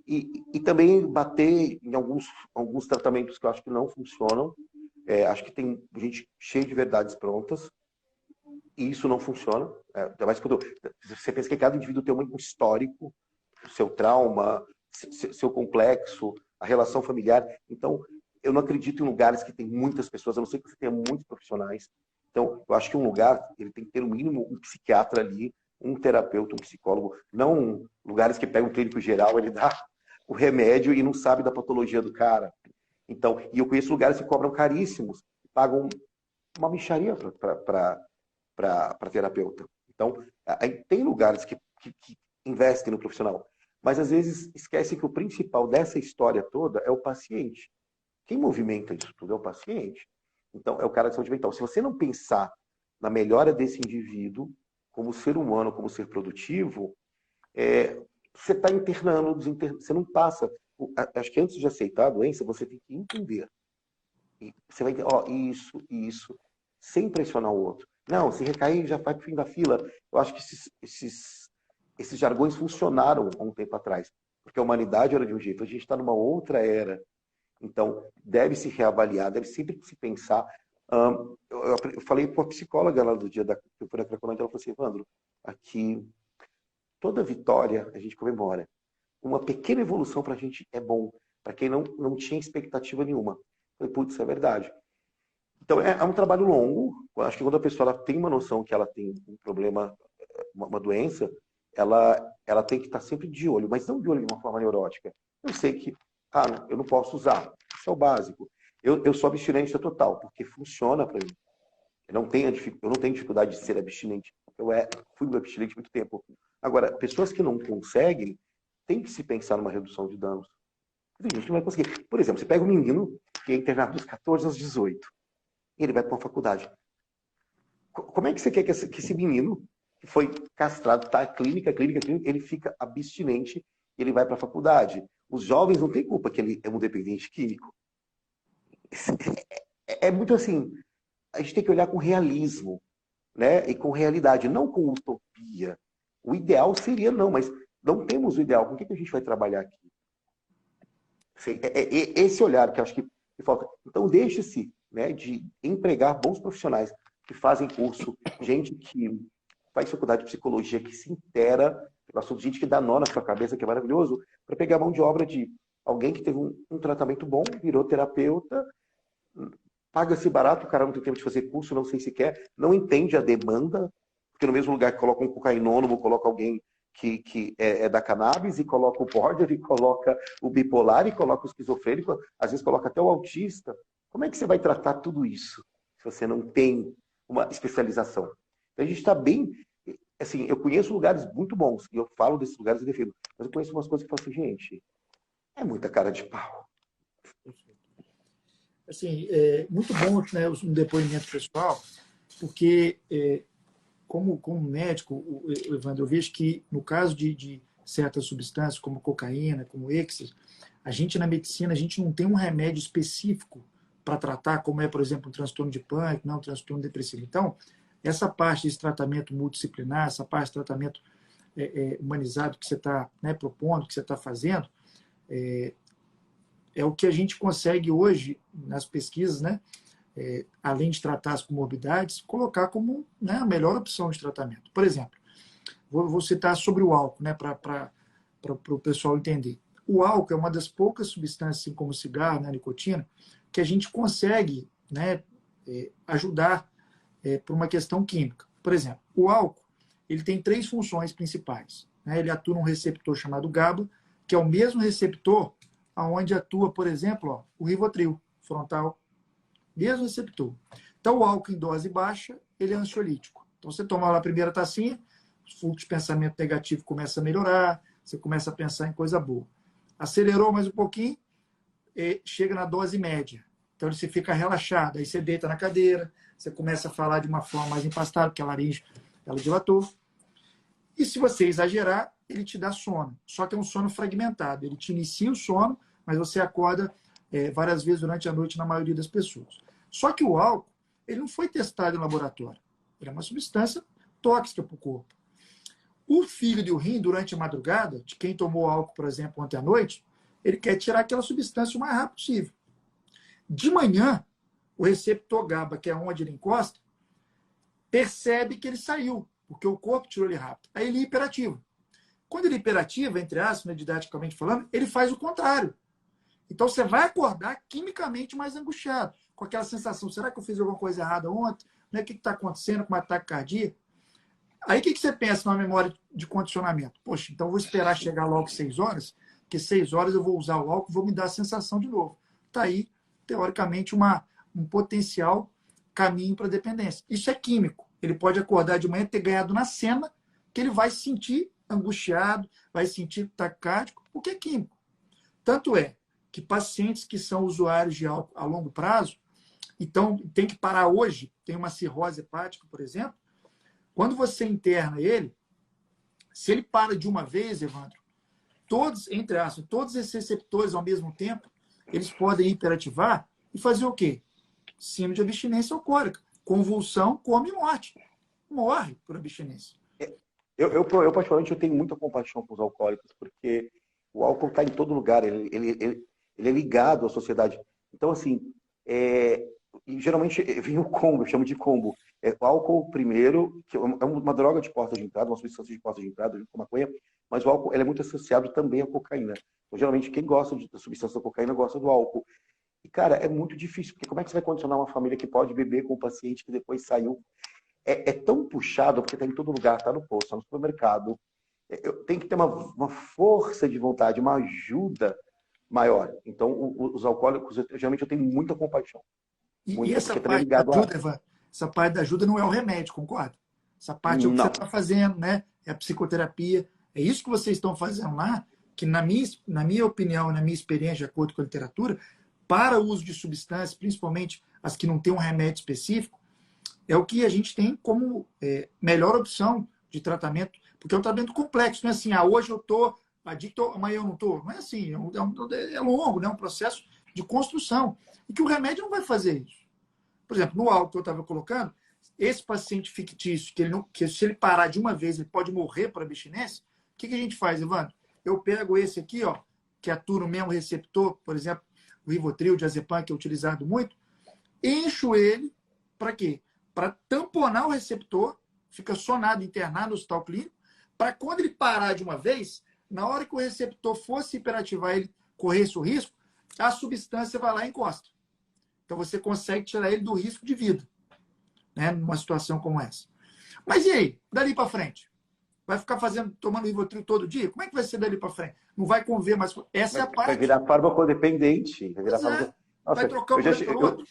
e também bater em alguns tratamentos que eu acho que não funcionam. Acho que tem gente cheia de verdades prontas, e isso não funciona. Mas quando você pensa que cada indivíduo tem um histórico, seu trauma, seu complexo, a relação familiar. Então, eu não acredito em lugares que tem muitas pessoas, a não ser que você tenha muitos profissionais. Então, eu acho que um lugar, ele tem que ter no mínimo um psiquiatra ali, um terapeuta, um psicólogo, não lugares que pegam um clínico geral, ele dá o remédio e não sabe da patologia do cara. Então, e eu conheço lugares que cobram caríssimos, pagam uma mixaria para terapeuta. Então, tem lugares que investem no profissional, mas às vezes esquecem que o principal dessa história toda é o paciente. Quem movimenta isso tudo é o paciente. Então, é o cara de saúde mental. Se você não pensar na melhora desse indivíduo, como ser humano, como ser produtivo, você está internando, você não passa. Acho que antes de aceitar a doença, você tem que entender. E você vai entender, isso, sem pressionar o outro. Não, se recair, já vai para o fim da fila. Eu acho que esses jargões funcionaram há um tempo atrás, porque a humanidade era de um jeito, a gente está numa outra era. Então, deve se reavaliar, deve sempre se pensar. Eu falei com a psicóloga lá do dia que eu fui na Cracolândia, ela falou assim, Evandro, aqui, toda vitória a gente comemora. Uma pequena evolução para a gente é bom, para quem não tinha expectativa nenhuma. Eu falei, putz, é verdade. Então, é um trabalho longo. Eu acho que quando a pessoa ela tem uma noção que ela tem um problema, uma doença, ela tem que estar sempre de olho, mas não de olho de uma forma neurótica. Eu sei que, eu não posso usar. Isso é o básico. Eu sou abstinência total, porque funciona para mim. Eu não tenho dificuldade de ser abstinente. Eu fui abstinente há muito tempo. Agora, pessoas que não conseguem, tem que se pensar numa redução de danos. Tem gente que não vai conseguir. Por exemplo, você pega um menino que é internado dos 14 aos 18, e ele vai para uma faculdade. Como é que você quer que esse menino, que foi castrado, tá clínica, ele fica abstinente e ele vai para a faculdade? Os jovens não têm culpa que ele é um dependente químico. É muito assim, a gente tem que olhar com realismo, né? E com realidade, não com utopia. O ideal seria não, mas não temos o ideal. Com o que a gente vai trabalhar aqui? Esse olhar que eu acho que falta. Então, deixe-se, né, de empregar bons profissionais que fazem curso, gente que faz faculdade de psicologia, que se intera pelo assunto, gente que dá nó na sua cabeça, que é maravilhoso, para pegar a mão de obra de alguém que teve um tratamento bom, virou terapeuta, paga-se barato, o cara não tem tempo de fazer curso, não sei se quer, não entende a demanda, porque no mesmo lugar que coloca um cocainônomo, coloca alguém que é da cannabis, e coloca o border, e coloca o bipolar, e coloca o esquizofrênico, às vezes coloca até o autista. Como é que você vai tratar tudo isso se você não tem uma especialização? Então, a gente está bem... Assim, eu conheço lugares muito bons, e eu falo desses lugares e defendo, mas eu conheço umas coisas que eu falo assim, gente, é muita cara de pau. Assim, é muito bom, né, um depoimento pessoal, porque como médico, Evandro, eu vejo que no caso de certas substâncias, como cocaína, como êxtase, a gente na medicina, a gente não tem um remédio específico para tratar, como é, por exemplo, um transtorno de pânico, não, um transtorno depressivo. Então, essa parte desse tratamento multidisciplinar, essa parte de tratamento humanizado que você está, né, propondo, que você está fazendo, é o que a gente consegue hoje nas pesquisas, né? Além de tratar as comorbidades, colocar como, né, a melhor opção de tratamento. Por exemplo, Vou citar sobre o álcool, né, para o pessoal entender. O álcool é uma das poucas substâncias, assim como o cigarro, né, a nicotina, que a gente consegue, né, ajudar por uma questão química. Por exemplo, o álcool ele tem 3 funções principais. Né? Ele atua num receptor chamado GABA, que é o mesmo receptor aonde atua, por exemplo, ó, o Rivotril frontal. Mesmo receptor. Então, o álcool em dose baixa, ele é ansiolítico. Então, você toma lá a primeira tacinha, o fluxo de pensamento negativo começa a melhorar, você começa a pensar em coisa boa. Acelerou mais um pouquinho, chega na dose média. Então, você fica relaxado. Aí você deita na cadeira, você começa a falar de uma forma mais empastada, porque a laringe ela dilatou. E se você exagerar, ele te dá sono. Só que é um sono fragmentado. Ele te inicia o sono, mas você acorda várias vezes durante a noite na maioria das pessoas. Só que o álcool, ele não foi testado em laboratório. Ele é uma substância tóxica para o corpo. O fígado e o rim, durante a madrugada, de quem tomou álcool, por exemplo, ontem à noite, ele quer tirar aquela substância o mais rápido possível. De manhã, o receptor GABA, que é onde ele encosta, percebe que ele saiu, porque o corpo tirou ele rápido. Aí ele é hiperativo. Quando ele é hiperativo, entre aspas, né, didaticamente falando, ele faz o contrário. Então você vai acordar quimicamente mais angustiado, com aquela sensação, será que eu fiz alguma coisa errada ontem? Né? O que está acontecendo com uma ataque cardíaco? Aí o que você pensa numa memória de condicionamento? Poxa, então eu vou esperar chegar logo 6 horas, porque 6 horas eu vou usar o álcool e vou me dar a sensação de novo. Está aí, teoricamente, um potencial caminho para dependência. Isso é químico. Ele pode acordar de manhã e ter ganhado na cena, que ele vai se sentir angustiado, vai se sentir taquicárdico, porque é químico. Tanto é que pacientes que são usuários de álcool a longo prazo, então tem que parar hoje, tem uma cirrose hepática, por exemplo, quando você interna ele, se ele para de uma vez, Evandro, todos, entre aspas, todos esses receptores ao mesmo tempo, eles podem hiperativar e fazer o quê? Síndrome de abstinência alcoólica. Convulsão, come e morte. Morre por abstinência. Eu, particularmente, eu tenho muita compaixão com os alcoólicos, porque o álcool está em todo lugar, ele é ligado à sociedade. Então, assim, e geralmente vem o combo, eu chamo de combo. O álcool, primeiro, que é uma droga de porta de entrada, uma substância de porta de entrada, junto com a maconha, mas o álcool ele é muito associado também à cocaína. Então, geralmente, quem gosta da substância da cocaína gosta do álcool. E, cara, é muito difícil, porque como é que você vai condicionar uma família que pode beber com um paciente que depois saiu? É tão puxado, porque está em todo lugar, está no posto, está no supermercado. Tem que ter uma força de vontade, uma ajuda maior. Então, os alcoólicos, geralmente, eu tenho muita compaixão. E essa parte da ajuda, Evan, essa parte da ajuda não é o remédio, concorda? Essa parte é o que você está fazendo, né? É a psicoterapia. É isso que vocês estão fazendo lá, que na minha opinião, na minha experiência, de acordo com a literatura, para o uso de substâncias, principalmente as que não têm um remédio específico, é o que a gente tem como melhor opção de tratamento, porque é um tratamento complexo, não é assim, hoje eu estou adicto, amanhã eu não estou. Não é assim, é longo, né? É um processo de construção. E que o remédio não vai fazer isso. Por exemplo, no álcool que eu estava colocando, esse paciente fictício, que se ele parar de uma vez, ele pode morrer por abstinência, o que a gente faz, Evandro? Eu pego esse aqui, ó, que atua no mesmo receptor, por exemplo, o Rivotril, o diazepam, que é utilizado muito, encho ele para quê? Para tamponar o receptor, fica sonado, internado no hospital clínico, para quando ele parar de uma vez, na hora que o receptor fosse hiperativar ele, corresse o risco, a substância vai lá e encosta. Então você consegue tirar ele do risco de vida, né, numa situação como essa. Mas e aí? Dali para frente? Vai ficar tomando Rivotril todo dia? Como é que vai ser dali para frente? Não vai conviver mais. Essa é a parte. Vai virar farmacodependente. Vai trocar um por outro.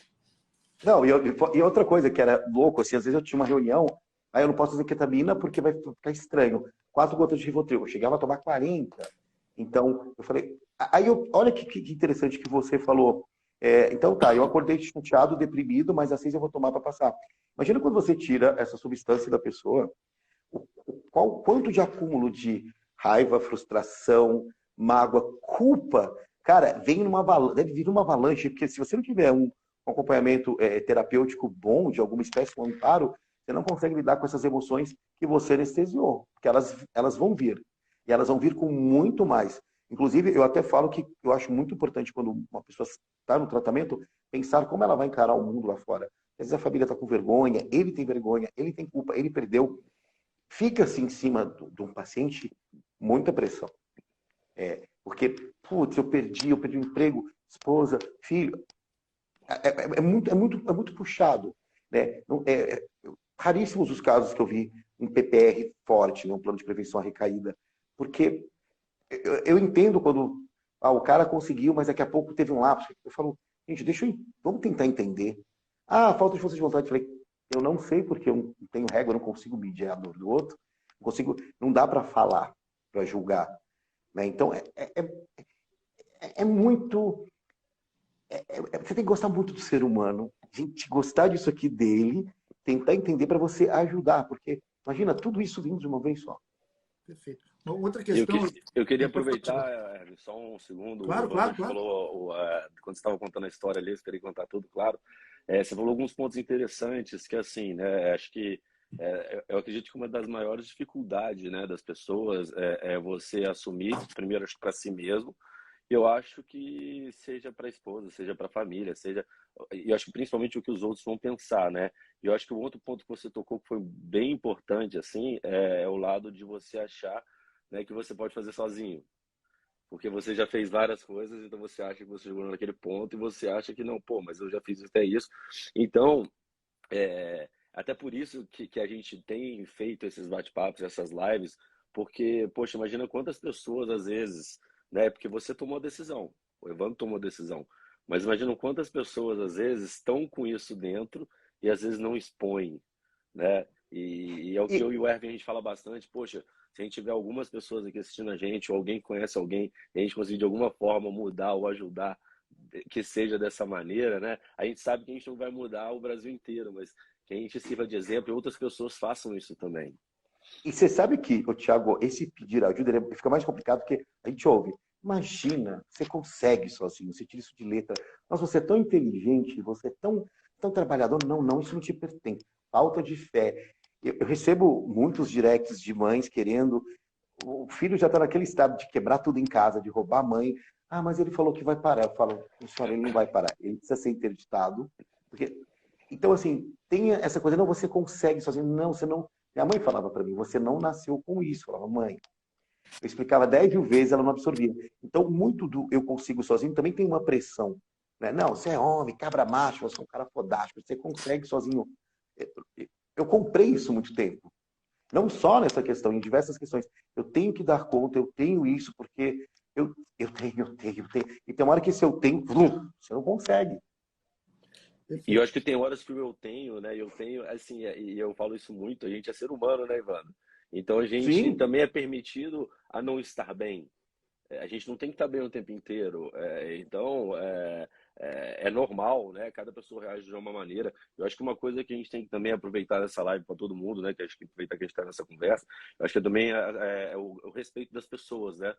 Não, e outra coisa que era louco, assim, às vezes eu tinha uma reunião, aí eu não posso fazer ketamina porque vai ficar estranho. 4 gotas de Rivotril. Eu chegava a tomar 40. Então, eu falei... olha que interessante que você falou. Então tá, eu acordei chateado, deprimido, mas às 6 eu vou tomar para passar. Imagina quando você tira essa substância da pessoa, quanto de acúmulo de raiva, frustração, mágoa, culpa, cara, deve vir uma avalanche, porque se você não tiver um acompanhamento terapêutico bom, de alguma espécie, um amparo, você não consegue lidar com essas emoções que você anestesiou, porque elas vão vir. E elas vão vir com muito mais. Inclusive, eu até falo que eu acho muito importante quando uma pessoa está no tratamento, pensar como ela vai encarar o mundo lá fora. Às vezes a família está com vergonha, ele tem vergonha, ele tem culpa, ele perdeu. fica-se em cima de um paciente muita pressão. Porque, putz, eu perdi o emprego, esposa, filho. É muito puxado. Né? Raríssimos os casos que eu vi um PPR forte, né? Um plano de prevenção à recaída. Porque eu entendo quando o cara conseguiu, mas daqui a pouco teve um lapso. Eu falo, gente, vamos tentar entender. Falta de força de vontade. Eu falei, eu não sei porque eu não tenho régua, eu não consigo medir a dor do outro. Não dá para falar, para julgar. Né? Então, muito... você tem que gostar muito do ser humano, a gente gostar disso aqui dele, tentar entender para você ajudar, porque imagina tudo isso vindo de uma vez só. Perfeito. Uma outra questão... Eu queria aproveitar, só um segundo, claro. falou, quando você estava contando a história ali, eu esperei contar tudo, claro. Você falou alguns pontos interessantes, que assim, né, acho que eu acredito que uma das maiores dificuldades, né, das pessoas é você assumir, primeiro, acho que para si mesmo. Eu acho que seja para a esposa, seja para a família, e eu acho que principalmente o que os outros vão pensar, né? E eu acho que o outro ponto que você tocou que foi bem importante, assim, é o lado de você achar, né, que você pode fazer sozinho. Porque você já fez várias coisas, então você acha que você chegou naquele ponto e você acha que não, pô, mas eu já fiz até isso. Então, até por isso que a gente tem feito esses bate-papos, essas lives, porque, poxa, imagina quantas pessoas, às vezes, né, porque você tomou a decisão, o Evandro tomou a decisão, mas imagina quantas pessoas, às vezes, estão com isso dentro e, às vezes, não expõem, né? E é o que eu e o Erwin, a gente fala bastante, poxa, se a gente tiver algumas pessoas aqui assistindo a gente, ou alguém que conhece alguém, e a gente conseguir, de alguma forma, mudar ou ajudar, que seja dessa maneira, né? A gente sabe que a gente não vai mudar o Brasil inteiro, mas que a gente sirva de exemplo e outras pessoas façam isso também. E você sabe que, Thiago, esse pedir ajuda fica mais complicado porque a gente ouve. Imagina, você consegue sozinho, você tira isso de letra. Nossa, você é tão inteligente, você é tão trabalhador. Não, isso não te pertence. Falta de fé. Eu recebo muitos directs de mães querendo... O filho já está naquele estado de quebrar tudo em casa, de roubar a mãe. Mas ele falou que vai parar. Eu falo, senhora, ele não vai parar. Ele precisa ser interditado. Então, assim, tem essa coisa, não, você consegue sozinho. Não, você não... Minha mãe falava para mim, você não nasceu com isso. Eu falava, mãe, eu explicava 10.000 vezes, ela não absorvia. Então, muito do eu consigo sozinho também tem uma pressão. Né? Não, você é homem, cabra macho, você é um cara fodástico, você consegue sozinho. Eu comprei isso há muito tempo. Não só nessa questão, em diversas questões. Eu tenho que dar conta, eu tenho isso, porque eu tenho. E tem uma hora que se eu tenho, você não consegue. E eu acho que tem horas que eu tenho, né? Eu tenho, assim, e eu falo isso muito, a gente é ser humano, né, Ivano? Então a gente Sim. também é permitido a não estar bem. A gente não tem que estar bem o tempo inteiro. Então, é normal, né? Cada pessoa reage de uma maneira. Eu acho que uma coisa que a gente tem que também aproveitar nessa live para todo mundo, né? Que acho que aproveitar que a gente está nessa conversa, eu acho que também é o respeito das pessoas, né?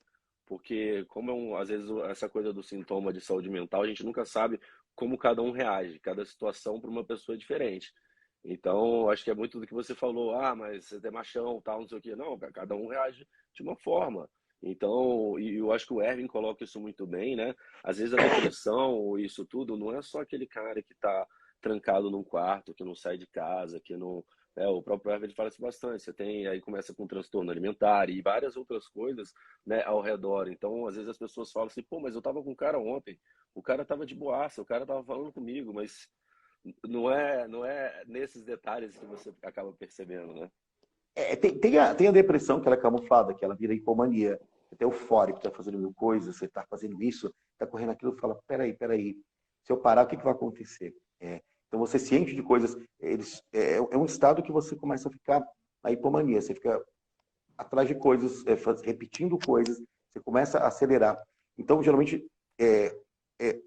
Porque como às vezes essa coisa do sintoma de saúde mental, a gente nunca sabe como cada um reage, cada situação para uma pessoa é diferente. Então, acho que é muito do que você falou, mas você é machão, tal, não sei o quê. Não, cada um reage de uma forma. Então, e eu acho que o Erwin coloca isso muito bem, né? Às vezes a depressão, isso tudo, não é só aquele cara que está trancado num quarto, que não sai de casa, que não... o próprio Erwin fala isso bastante. Você tem, aí começa com transtorno alimentar e várias outras coisas, né, ao redor. Então, às vezes as pessoas falam assim, pô, mas eu tava com o cara ontem, o cara tava de boaça, o cara tava falando comigo, mas não é nesses detalhes que você acaba percebendo, né? Tem a depressão que ela é camuflada, que ela vira hipomania. Você tá eufórico, tá fazendo mil coisas, você tá fazendo isso, tá correndo aquilo, fala, peraí. Se eu parar, o que vai acontecer? Então você se enche de coisas. É um estado que você começa a ficar na hipomania. Você fica atrás de coisas, repetindo coisas, você começa a acelerar. Então, geralmente,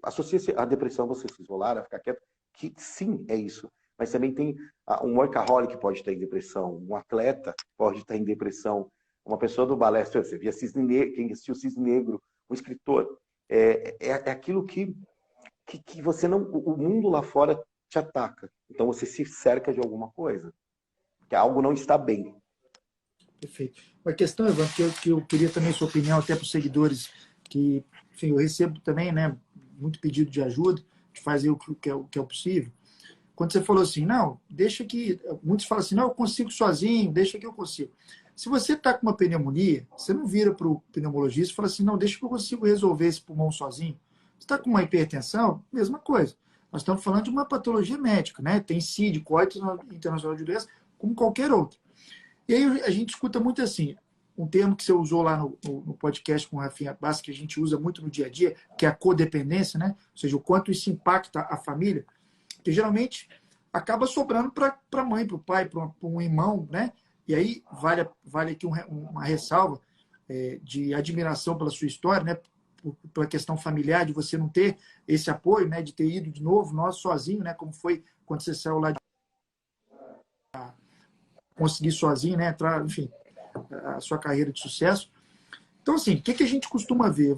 associa-se à depressão, você se isolar, a ficar quieto, que sim, é isso. Mas também tem um workaholic que pode estar em depressão, um atleta pode estar em depressão, uma pessoa do balé, você via Cisne Negro, quem assistiu Cisne Negro, um escritor. É aquilo que você não... O mundo lá fora te ataca. Então você se cerca de alguma coisa. Que algo não está bem. Perfeito. Uma questão, Evandro, que eu queria também sua opinião, até para os seguidores, que, enfim, eu recebo também, né, muito pedido de ajuda, de fazer o que é o possível. quando você falou assim, não, deixa que... Muitos falam assim, não, eu consigo sozinho, deixa que eu consigo. Se você está com uma pneumonia, você não vira para o pneumologista e fala assim, não, deixa que eu consigo resolver esse pulmão sozinho. Você está com uma hipertensão, mesma coisa. Nós estamos falando de uma patologia médica, né? Tem CID, Código Internacional de Doenças, como qualquer outra. E aí a gente escuta muito assim, um termo que você usou lá no podcast com o Rafinha Bassi, que a gente usa muito no dia a dia, que é a codependência, né? Ou seja, o quanto isso impacta a família, que geralmente acaba sobrando para a mãe, para o pai, para um irmão, né? E aí vale aqui uma ressalva de admiração pela sua história, né? Pela questão familiar, de você não ter esse apoio, né? De ter ido de novo, nós sozinho, né? Como foi quando você saiu lá de conseguir sozinho, né? Entrar, enfim, a sua carreira de sucesso. Então, assim, o que a gente costuma ver?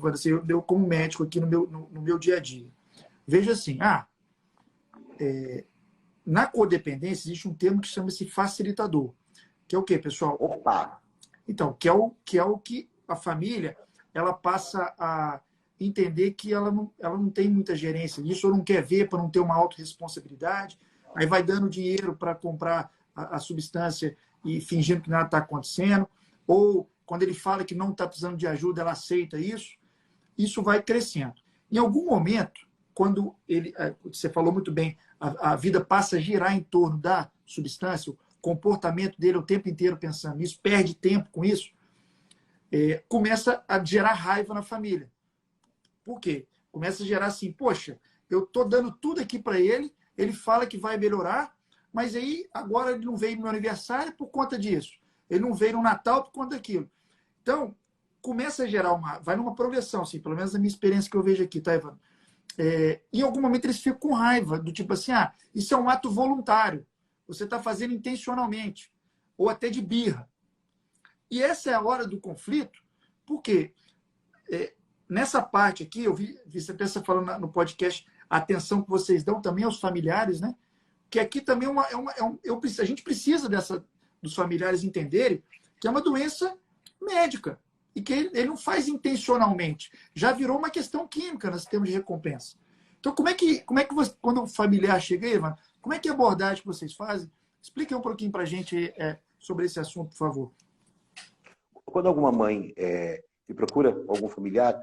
Eu como médico aqui no meu dia a dia, vejo assim, na codependência existe um termo que chama-se facilitador. Que é o quê, pessoal? Opa! Então, que é o que a família ela passa a entender que ela não tem muita gerência nisso, ou não quer ver para não ter uma autorresponsabilidade, aí vai dando dinheiro para comprar a substância e fingindo que nada está acontecendo, ou quando ele fala que não está precisando de ajuda, ela aceita isso. Isso vai crescendo. Em algum momento, quando você falou muito bem, a vida passa a girar em torno da substância, o comportamento dele o tempo inteiro pensando nisso, perde tempo com isso, começa a gerar raiva na família. Por quê? Começa a gerar assim, poxa, eu estou dando tudo aqui para ele, ele fala que vai melhorar, mas aí agora ele não veio no meu aniversário por conta disso. Ele não veio no Natal por conta daquilo. Então, começa a gerar vai numa progressão, assim, pelo menos na minha experiência que eu vejo aqui, tá, Ivan? Em algum momento eles ficam com raiva, do tipo assim, isso é um ato voluntário, você está fazendo intencionalmente, ou até de birra. E essa é a hora do conflito, porque nessa parte aqui, eu vi você pensa falando no podcast, a atenção que vocês dão também aos familiares, né? Que aqui também a gente precisa dos familiares entenderem que é uma doença médica e que ele não faz intencionalmente. Já virou uma questão química nesse termo de recompensa. Então, como é que você, quando o familiar chega aí, Ivan, como é que é a abordagem que vocês fazem? Explique um pouquinho para a gente sobre esse assunto, por favor. Quando alguma mãe me procura, algum familiar,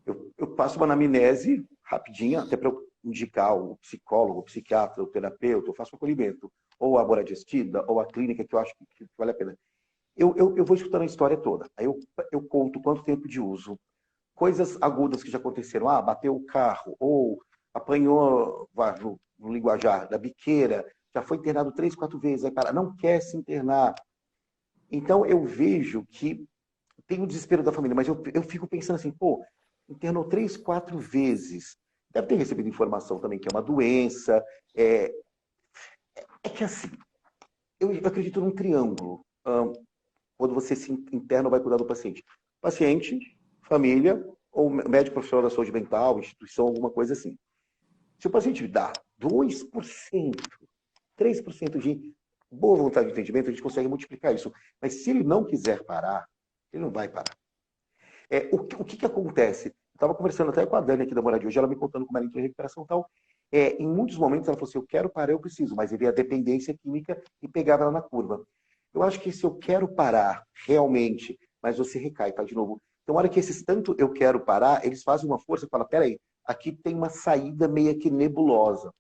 eu passo uma anamnese rapidinha, até para eu indicar o psicólogo, o psiquiatra, o terapeuta, eu faço um acolhimento, ou a Boragestida, ou a clínica que eu acho que vale a pena. Eu vou escutando a história toda. Aí eu conto quanto tempo de uso, coisas agudas que já aconteceram. Bateu o carro, ou apanhou no linguajar da biqueira, já foi internado 3, 4 vezes, aí não quer se internar. Então eu vejo que tem o desespero da família, mas eu fico pensando assim, internou 3, 4 vezes. Deve ter recebido informação também que é uma doença. É que assim, eu acredito num triângulo. Quando você se interna ou vai cuidar do paciente. Paciente, família, ou médico profissional da saúde mental, instituição, alguma coisa assim. Se o paciente dá 2%, 3% de boa vontade de entendimento, a gente consegue multiplicar isso. Mas se ele não quiser parar, ele não vai parar. O que acontece? Eu estava conversando até com a Dani aqui da Moradia, hoje ela me contando como ela entrou em recuperação e tal. Em muitos momentos ela falou assim, eu quero parar, eu preciso, mas ele via a dependência química e pegava ela na curva. Eu acho que se eu quero parar realmente, mas você recai, tá de novo. Então, a hora que esses tanto eu quero parar, eles fazem uma força e falam, peraí, aqui tem uma saída meio que nebulosa.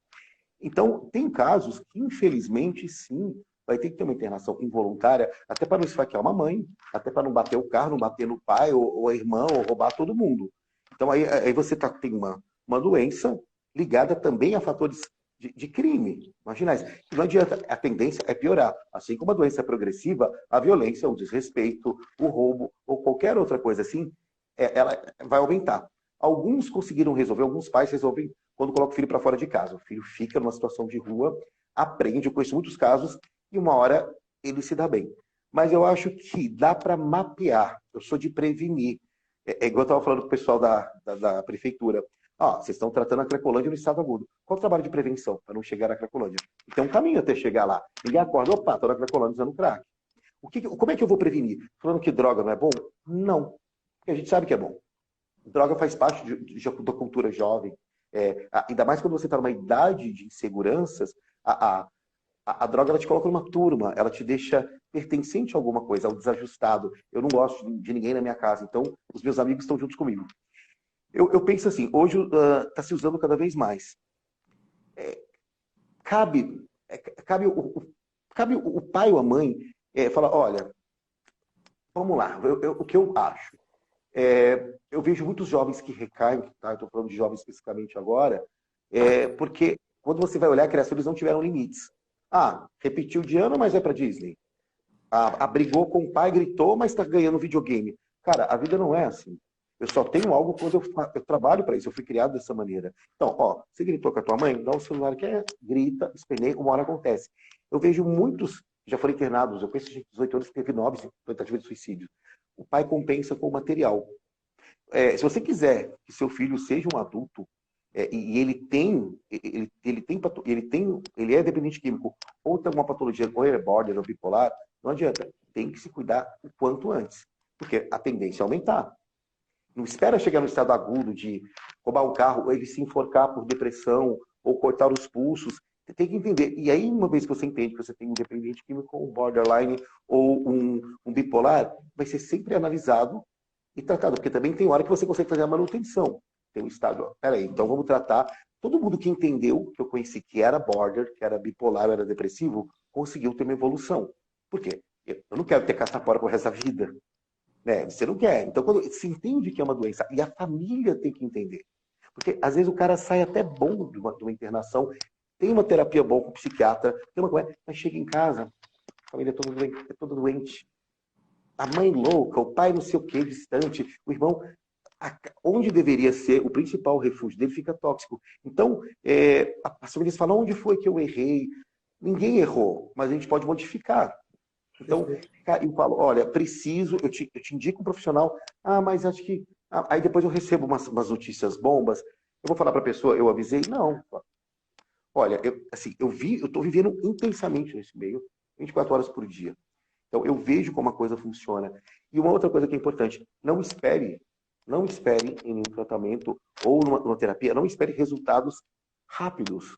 Então, tem casos que, infelizmente, sim, vai ter que ter uma internação involuntária, até para não esfaquear uma mãe, até para não bater o carro, não bater no pai ou a irmã, ou roubar todo mundo. Então, aí você tem uma doença ligada também a fatores de crime. Imagina isso. Não adianta, a tendência é piorar. Assim como a doença é progressiva, a violência, o desrespeito, o roubo ou qualquer outra coisa assim, ela vai aumentar. Alguns conseguiram resolver, alguns pais resolvem quando colocam o filho para fora de casa. O filho fica numa situação de rua, aprende, eu conheço muitos casos, e uma hora ele se dá bem. Mas eu acho que dá para mapear. Eu sou de prevenir. Igual eu estava falando com o pessoal da prefeitura. Vocês estão tratando a Cracolândia no estado agudo. Qual o trabalho de prevenção para não chegar à Cracolândia? E tem um caminho até chegar lá. Ninguém acorda, estou na Cracolândia usando crack. Como é que eu vou prevenir? Falando que droga não é bom? Não. Porque a gente sabe que é bom. Droga faz parte da cultura jovem. Ainda mais quando você está numa idade de inseguranças, a droga ela te coloca numa turma, ela te deixa pertencente a alguma coisa, ao desajustado. Eu não gosto de ninguém na minha casa, então os meus amigos estão juntos comigo. Eu penso assim, hoje está se usando cada vez mais. Cabe o pai ou a mãe falar, olha, vamos lá, o que eu acho? Eu vejo muitos jovens que recaem, tá? Eu estou falando de jovens especificamente agora, porque quando você vai olhar, a criação, eles não tiveram limites. Repetiu de ano, mas vai para Disney. Brigou com o pai, gritou, mas está ganhando videogame. Cara, a vida não é assim. Eu só tenho algo quando eu trabalho para isso. Eu fui criado dessa maneira. Então, você gritou com a tua mãe? Dá um celular que grita, esperneia, uma hora acontece. Eu vejo muitos, já foram internados, eu conheço gente de 18 anos que teve 9 tentativas de suicídio. O pai compensa com o material. Se você quiser que seu filho seja um adulto, e ele é dependente químico, ou tem uma patologia, ou é border, ou bipolar, não adianta. Tem que se cuidar o quanto antes. Porque a tendência é aumentar. Não espera chegar no estado agudo de roubar um carro, ou ele se enforcar por depressão, ou cortar os pulsos. Você tem que entender. E aí, uma vez que você entende que você tem um dependente químico, um borderline, ou um bipolar, vai ser sempre analisado e tratado. Porque também tem hora que você consegue fazer a manutenção. Tem um estado, peraí, então vamos tratar. Todo mundo que entendeu, que eu conheci, que era border, que era bipolar, era depressivo, conseguiu ter uma evolução. Por quê? Eu não quero ter catapora pro resto da vida. Você não quer. Então, quando se entende que é uma doença, e a família tem que entender. Porque, às vezes, o cara sai até bom de uma internação, tem uma terapia boa com o psiquiatra, mas chega em casa, a família é toda doente. A mãe louca, o pai não sei o que, distante, o irmão, onde deveria ser o principal refúgio dele fica tóxico. Então, as famílias falam, onde foi que eu errei? Ninguém errou, mas a gente pode modificar. Então, eu falo, olha, eu te indico um profissional, mas acho que... Aí depois eu recebo umas notícias bombas, eu vou falar para a pessoa, eu avisei? Não. Olha, eu estou vivendo intensamente nesse meio, 24 horas por dia. Então, eu vejo como a coisa funciona. E uma outra coisa que é importante, não espere em um tratamento ou numa terapia, não espere resultados rápidos.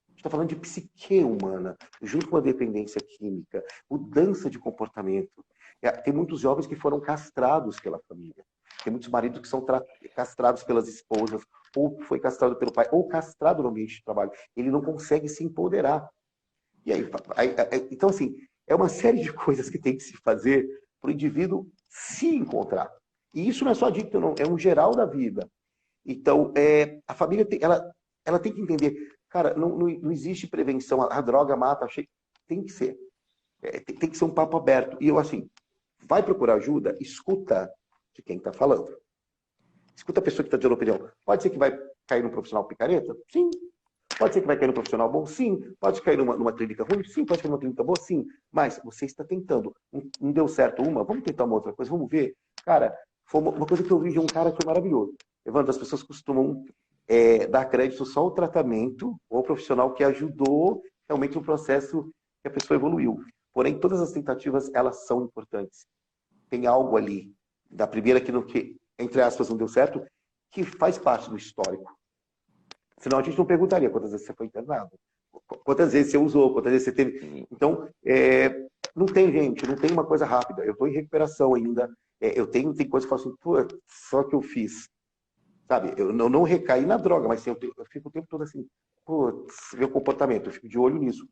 A gente está falando de psique humana, junto com a dependência química, mudança de comportamento. Tem muitos jovens que foram castrados pela família. Tem muitos maridos que são castrados pelas esposas, ou foi castrado pelo pai, ou castrado no ambiente de trabalho. Ele não consegue se empoderar. E aí, então, assim, é uma série de coisas que tem que se fazer para o indivíduo se encontrar. E isso não é só dito, não, é um geral da vida. Então, a família ela tem que entender, cara, não existe prevenção, a droga mata, tem que ser. Tem que ser um papo aberto. E eu, assim, vai procurar ajuda, escuta de quem está falando. Escuta a pessoa que está dando opinião. Pode ser que vai cair num profissional picareta? Sim. Pode ser que vai cair num profissional bom? Sim. Pode cair numa clínica ruim? Sim. Pode cair numa clínica boa? Sim. Mas você está tentando. Não deu certo vamos tentar uma outra coisa, vamos ver. Cara, foi uma coisa que eu vi de um cara que foi maravilhoso. Evandro, as pessoas costumam dar crédito só ao tratamento ou ao profissional que ajudou realmente o processo que a pessoa evoluiu. Porém, todas as tentativas, elas são importantes. Tem algo ali, da primeira que entre aspas, não deu certo, que faz parte do histórico. Senão a gente não perguntaria quantas vezes você foi internado, quantas vezes você usou, quantas vezes você teve. Então, não tem, gente, não tem uma coisa rápida. Eu estou em recuperação ainda. Tem coisas que eu falo assim, pô, só que eu fiz. Sabe, eu não recaí na droga, mas assim, eu fico o tempo todo assim, putz, meu comportamento, eu fico de olho nisso.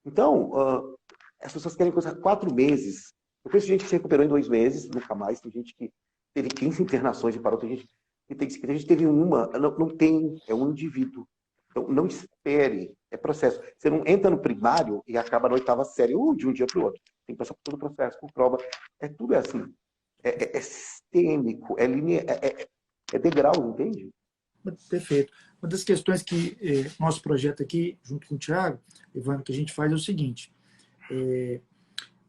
Então, as pessoas querem coisa 4 meses. Eu conheço gente que se recuperou em 2 meses, nunca mais. Tem gente que teve 15 internações e parou. Tem gente que teve uma. Não tem, é um indivíduo. Então, não espere, é processo. Você não entra no primário e acaba na 8ª série, de um dia para o outro. Tem que passar por todo o processo, por prova. Tudo assim. É sistêmico, é linear, é degrau, entende? Perfeito. Uma das questões que nosso projeto aqui, junto com o Thiago, Evandro, que a gente faz é o seguinte.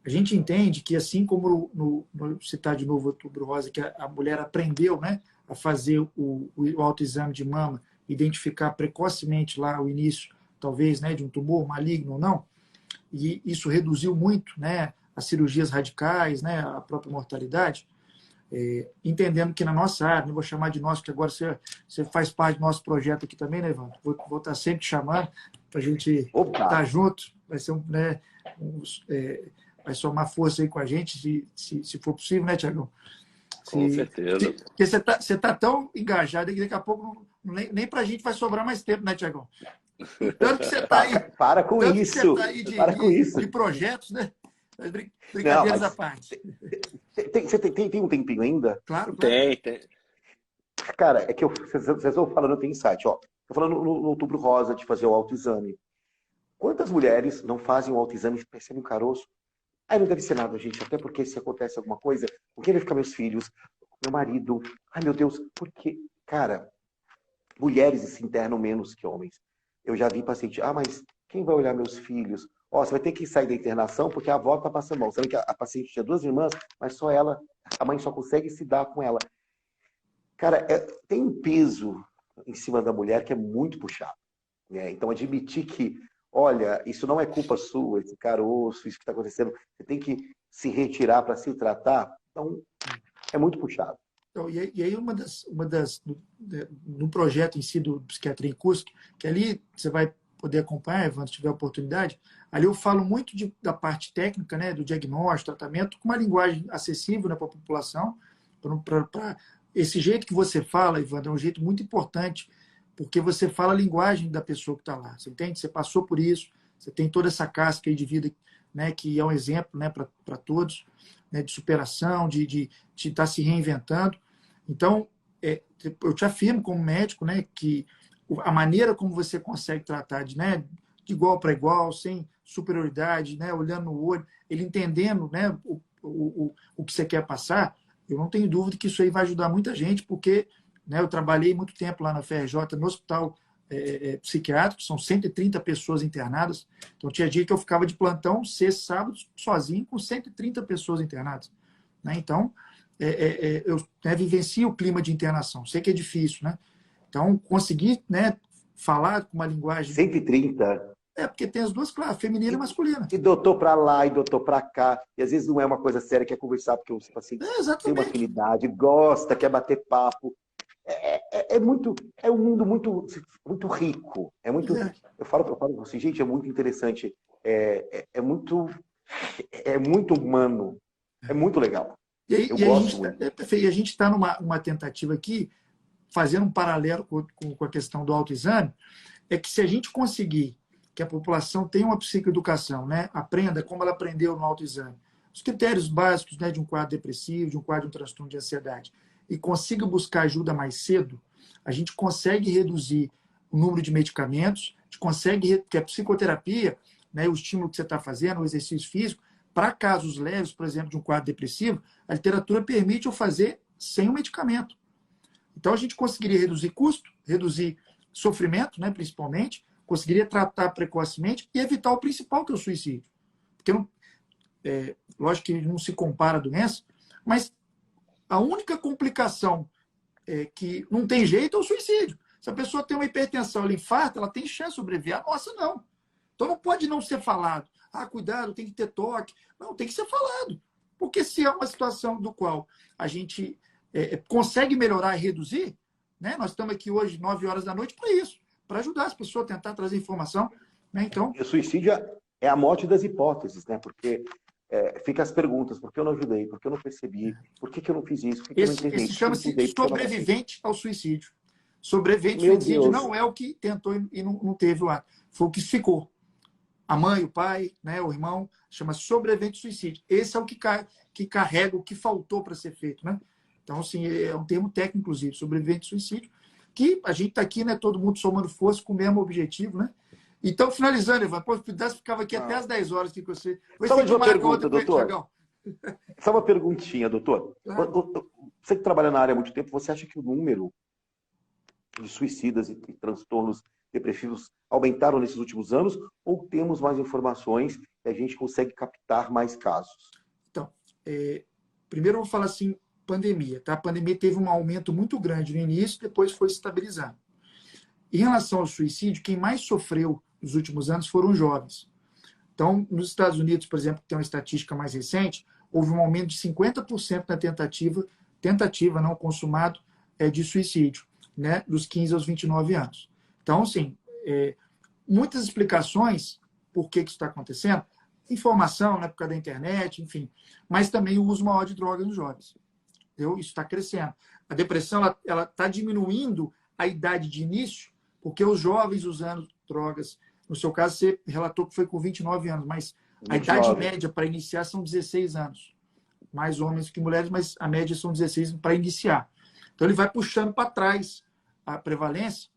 A gente entende que, assim como no citar de novo o Outubro Rosa, que a mulher aprendeu, né, a fazer o autoexame de mama, identificar precocemente lá o início, talvez, né, de um tumor maligno ou não, e isso reduziu muito, né, as cirurgias radicais, né, a própria mortalidade. entendendo que na nossa área, não vou chamar de nós, porque agora você faz parte do nosso projeto aqui também, né, Evandro? Vou estar sempre te chamando para a gente estar junto. Vai ser vai somar força aí com a gente, se for possível, né, Tiagão? Com certeza. Porque você tá tão engajado que daqui a pouco nem para a gente vai sobrar mais tempo, né, Tiagão? Tanto que você está aí. Para com isso. Tá aí de projetos, né? Brincadeiras à parte. Você tem um tempinho ainda? Claro. Tem. Cara, é que vocês estão falando, eu tenho insight. Ó, estou falando no Outubro Rosa de fazer o autoexame. Quantas mulheres não fazem o autoexame e percebem um caroço? Aí não deve ser nada, gente. Até porque se acontece alguma coisa, com quem vai ficar meus filhos? Meu marido? Ai, meu Deus. Porque, cara, mulheres se internam menos que homens. Eu já vi paciente, mas quem vai olhar meus filhos? Você vai ter que sair da internação porque a avó está passando mal. Sabe que a paciente tinha 2 irmãs, mas só ela, a mãe só consegue se dar com ela. Cara, tem um peso em cima da mulher que é muito puxado. Né? Então, admitir que, olha, isso não é culpa sua, esse caroço, isso que está acontecendo, você tem que se retirar para se tratar, então, é muito puxado. Então, e aí no projeto em si do Psiquiatria em Curso, que ali você vai poder acompanhar, Evandro, se tiver oportunidade, ali eu falo muito da parte técnica, né, do diagnóstico, tratamento, com uma linguagem acessível, né, para a população. Esse jeito que você fala, Evandro, é um jeito muito importante, porque você fala a linguagem da pessoa que está lá. Você entende? Você passou por isso, você tem toda essa casca aí de vida, né, que é um exemplo, né, para todos, né, de superação, de estar se reinventando. Então, eu te afirmo como médico, né, que a maneira como você consegue tratar de igual para igual, sem superioridade, né, olhando no olho, ele entendendo, né, o que você quer passar, eu não tenho dúvida que isso aí vai ajudar muita gente, porque, né, eu trabalhei muito tempo lá na FRJ, no hospital psiquiátrico, são 130 pessoas internadas, então tinha dia que eu ficava de plantão, sexta, sábado, sozinho, com 130 pessoas internadas. Né? Então, eu vivencio o clima de internação, sei que é difícil, né? Então, conseguir, né, falar com uma linguagem... 130? Porque tem as duas classes, feminina e masculina. E doutor para lá, e doutor para cá. E às vezes não é uma coisa séria, quer conversar, porque o paciente tem uma afinidade, gosta, quer bater papo. É um mundo muito, muito rico. Eu falo assim, gente, é muito interessante. É muito humano. É muito legal. Eu gosto muito. E a gente está numa tentativa aqui, fazendo um paralelo com a questão do autoexame, é que se a gente conseguir que a população tenha uma psicoeducação, né? Aprenda como ela aprendeu no autoexame, os critérios básicos, né, de um quadro depressivo, de um quadro de um transtorno de ansiedade, e consiga buscar ajuda mais cedo, a gente consegue reduzir o número de medicamentos, a gente consegue, que a psicoterapia, né, o estímulo que você está fazendo, o exercício físico, para casos leves, por exemplo, de um quadro depressivo, a literatura permite eu fazer sem o medicamento. Então, a gente conseguiria reduzir custo, reduzir sofrimento, né, principalmente, conseguiria tratar precocemente e evitar o principal, que é o suicídio. Porque, lógico que não se compara a doença, mas a única complicação que não tem jeito é o suicídio. Se a pessoa tem uma hipertensão, ela infarta, ela tem chance de sobreviver. A nossa, não. Então, não pode não ser falado. Cuidado, tem que ter toque. Não, tem que ser falado. Porque se é uma situação do qual a gente consegue melhorar e reduzir, né? Nós estamos aqui hoje, 9 horas da noite, para isso. Para ajudar as pessoas a tentar trazer informação. Né? Então, o suicídio é a morte das hipóteses, né? Porque fica as perguntas, por que eu não ajudei? Por que eu não percebi? Por que eu não fiz isso? Por que eu não entendi? Esse chama-se sobrevivente ao suicídio. Sobrevivente ao suicídio não é o que tentou e não teve o ato. Foi o que ficou. A mãe, o pai, né, o irmão, chama sobrevivente ao suicídio. Esse é o que carrega o que faltou para ser feito. Né? Então, assim, é um termo técnico, inclusive, sobrevivente ao suicídio, que a gente está aqui, né, todo mundo somando força com o mesmo objetivo, né? Então, finalizando, Ivan, se pudesse, ficava aqui até às 10 horas aqui com você. Só uma pergunta, doutor. Só uma perguntinha, doutor. Claro. Você que trabalha na área há muito tempo, você acha que o número de suicidas e transtornos depressivos aumentaram nesses últimos anos ou temos mais informações e a gente consegue captar mais casos? Então, primeiro eu vou falar assim, pandemia, tá? A pandemia teve um aumento muito grande no início, depois foi se estabilizando. Em relação ao suicídio, quem mais sofreu nos últimos anos foram os jovens. Então, nos Estados Unidos, por exemplo, que tem uma estatística mais recente, houve um aumento de 50% na tentativa tentativa não consumado de suicídio, né, dos 15 aos 29 anos. Então, assim, muitas explicações por que isso está acontecendo, informação na época da internet, enfim, mas também o uso maior de drogas nos jovens. Entendeu? Isso está crescendo. A depressão ela está diminuindo a idade de início, porque os jovens usando drogas, no seu caso, você relatou que foi com 29 anos, mas a 29. idade média para iniciar são 16 anos. Mais homens que mulheres, mas a média são 16 para iniciar. Então, ele vai puxando para trás a prevalência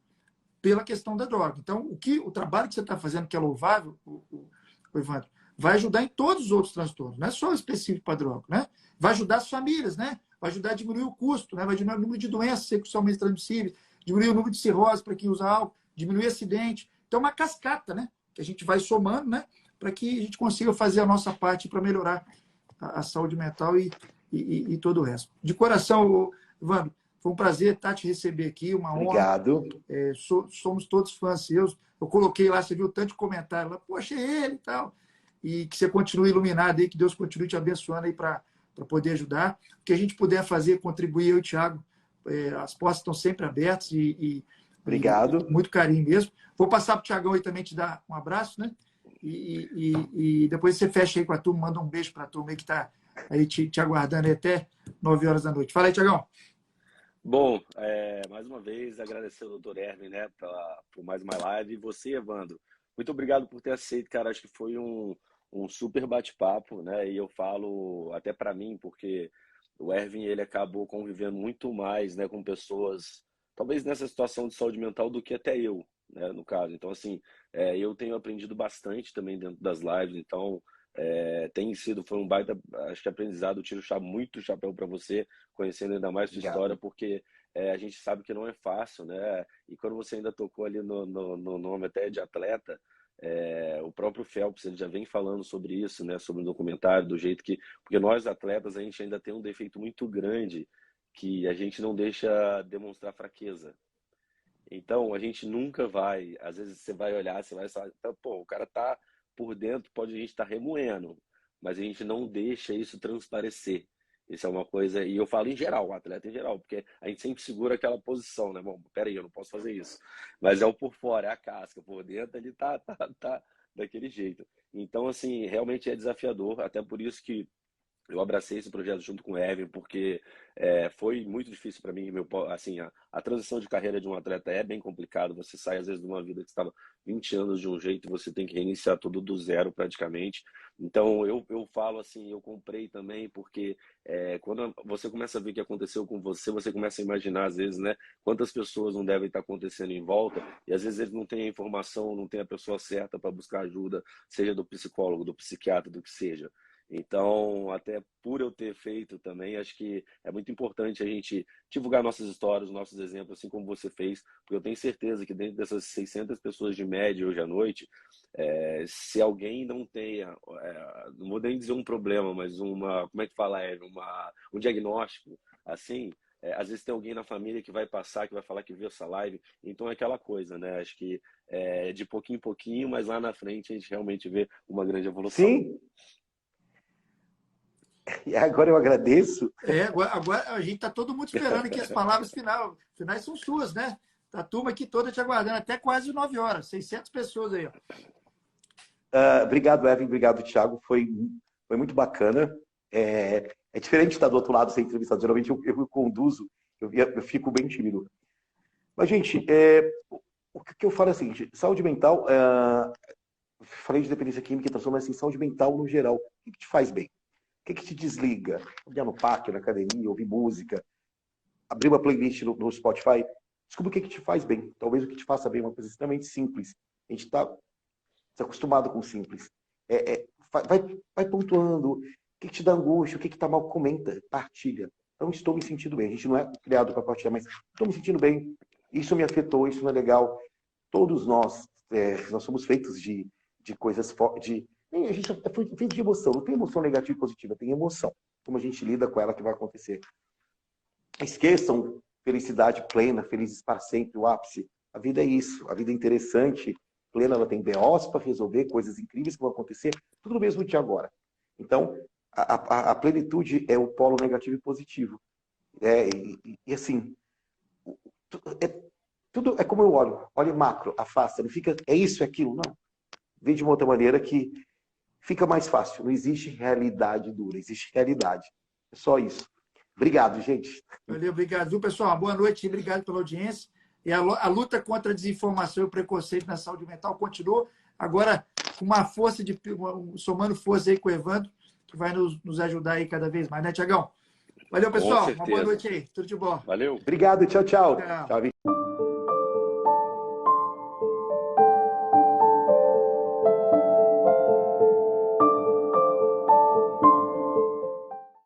pela questão da droga. Então, o trabalho que você está fazendo, que é louvável, o Evandro, vai ajudar em todos os outros transtornos, não é só específico para droga, né? Vai ajudar as famílias, né? Vai ajudar a diminuir o custo, né? Vai diminuir o número de doenças sexualmente transmissíveis, diminuir o número de cirrose para quem usa álcool, diminuir acidente. Então, é uma cascata, né? Que a gente vai somando, né? Para que a gente consiga fazer a nossa parte para melhorar a saúde mental e todo o resto. De coração, Evandro, foi um prazer estar te receber aqui, uma honra. Obrigado. Somos todos fãs seus. Eu coloquei lá, você viu tanto comentário lá, poxa, é ele e tal. E que você continue iluminado aí, que Deus continue te abençoando aí para poder ajudar. O que a gente puder fazer, contribuir, eu e o Thiago, as portas estão sempre abertas Obrigado. E muito carinho mesmo. Vou passar para o Thiagão aí também te dar um abraço, né? E depois você fecha aí com a turma, manda um beijo para a turma aí que está aí te aguardando aí até 9 horas da noite. Fala aí, Thiagão. Bom, mais uma vez agradecer ao Dr. Erwin, né, por mais uma live. E você, Evandro, muito obrigado por ter aceito, cara. Acho que foi um super bate-papo, né? E eu falo até para mim, porque o Erwin, ele acabou convivendo muito mais, né, com pessoas, talvez nessa situação de saúde mental, do que até eu, né, no caso. Então, assim, eu tenho aprendido bastante também dentro das lives. Então, foi um baita, acho que aprendizado. Eu tiro muito chapéu para você, conhecendo ainda mais sua história, porque a gente sabe que não é fácil, né? E quando você ainda tocou ali no nome até de atleta, o próprio Phelps, ele já vem falando sobre isso, né? Sobre o documentário, do jeito que... Porque nós, atletas, a gente ainda tem um defeito muito grande, que a gente não deixa demonstrar fraqueza. Então, a gente nunca vai... Às vezes você vai olhar, você vai falar, pô, o cara tá por dentro, pode a gente estar remoendo, mas a gente não deixa isso transparecer. Isso é uma coisa, e eu falo em geral, o atleta em geral, porque a gente sempre segura aquela posição, né? Bom, peraí, eu não posso fazer isso. Mas é o por fora, é a casca, por dentro ele tá daquele jeito. Então, assim, realmente é desafiador, até por isso que eu abracei esse projeto junto com o Erwin, porque foi muito difícil para mim. Assim, a transição de carreira de um atleta é bem complicado. Você sai, às vezes, de uma vida que estava 20 anos de um jeito e você tem que reiniciar tudo do zero, praticamente. Então, eu falo assim, eu comprei também, porque quando você começa a ver o que aconteceu com você, você começa a imaginar, às vezes, né, quantas pessoas não devem estar acontecendo em volta, e às vezes eles não têm a informação, não têm a pessoa certa para buscar ajuda, seja do psicólogo, do psiquiatra, do que seja. Então, até por eu ter feito também, acho que é muito importante a gente divulgar nossas histórias, nossos exemplos, assim como você fez, porque eu tenho certeza que dentro dessas 600 pessoas de média hoje à noite, se alguém não tenha, não vou nem dizer um problema, mas como é que fala, um diagnóstico, assim, às vezes tem alguém na família que vai passar, que vai falar que viu essa live, então é aquela coisa, né? Acho que de pouquinho em pouquinho, mas lá na frente a gente realmente vê uma grande evolução. Sim. E agora eu agradeço. Agora a gente está todo mundo esperando aqui as palavras finais são suas, né? Tá a turma aqui toda te aguardando, até quase 9 horas, 600 pessoas aí. Ó. Obrigado, Evan, obrigado, Thiago. Foi muito bacana. É diferente de estar do outro lado sem entrevistado. Geralmente eu conduzo, eu fico bem tímido. Mas, gente, o que eu falo é assim, saúde mental, falei de dependência química e transtorno, mas assim, saúde mental no geral, o que te faz bem? O que te desliga? Ir no parque, na academia, ouvir música, abrir uma playlist no Spotify. Descubra o que te faz bem. Talvez o que te faça bem é uma coisa extremamente simples. A gente está acostumado com o simples. Vai pontuando. O que te dá angústia? O que está mal? Comenta, partilha. Então, estou me sentindo bem. A gente não é criado para partilhar, mas estou me sentindo bem. Isso me afetou, isso não é legal. Todos nós somos feitos de coisas fortes. A gente é feito de emoção. Não tem emoção negativa e positiva, tem emoção. Como a gente lida com ela que vai acontecer. Esqueçam felicidade plena, felizes para sempre, o ápice. A vida é isso. A vida é interessante, plena, ela tem BOs para resolver, coisas incríveis que vão acontecer, tudo no mesmo dia agora. Então, a plenitude é o polo negativo e positivo. E assim, tudo é como eu olho macro, afasta, não fica, é isso, é aquilo, não. Vê de uma outra maneira que fica mais fácil. Não existe realidade dura, existe realidade. É só isso. Obrigado, gente. Valeu, obrigado. Viu, pessoal? Boa noite e obrigado pela audiência. E a luta contra a desinformação e o preconceito na saúde mental continua, agora com uma força, somando força aí com o Evandro, que vai nos ajudar aí cada vez mais, né, Tiagão? Valeu, pessoal. Uma boa noite aí. Tudo de bom. Valeu. Obrigado. Tchau, tchau. Tchau. Tchau.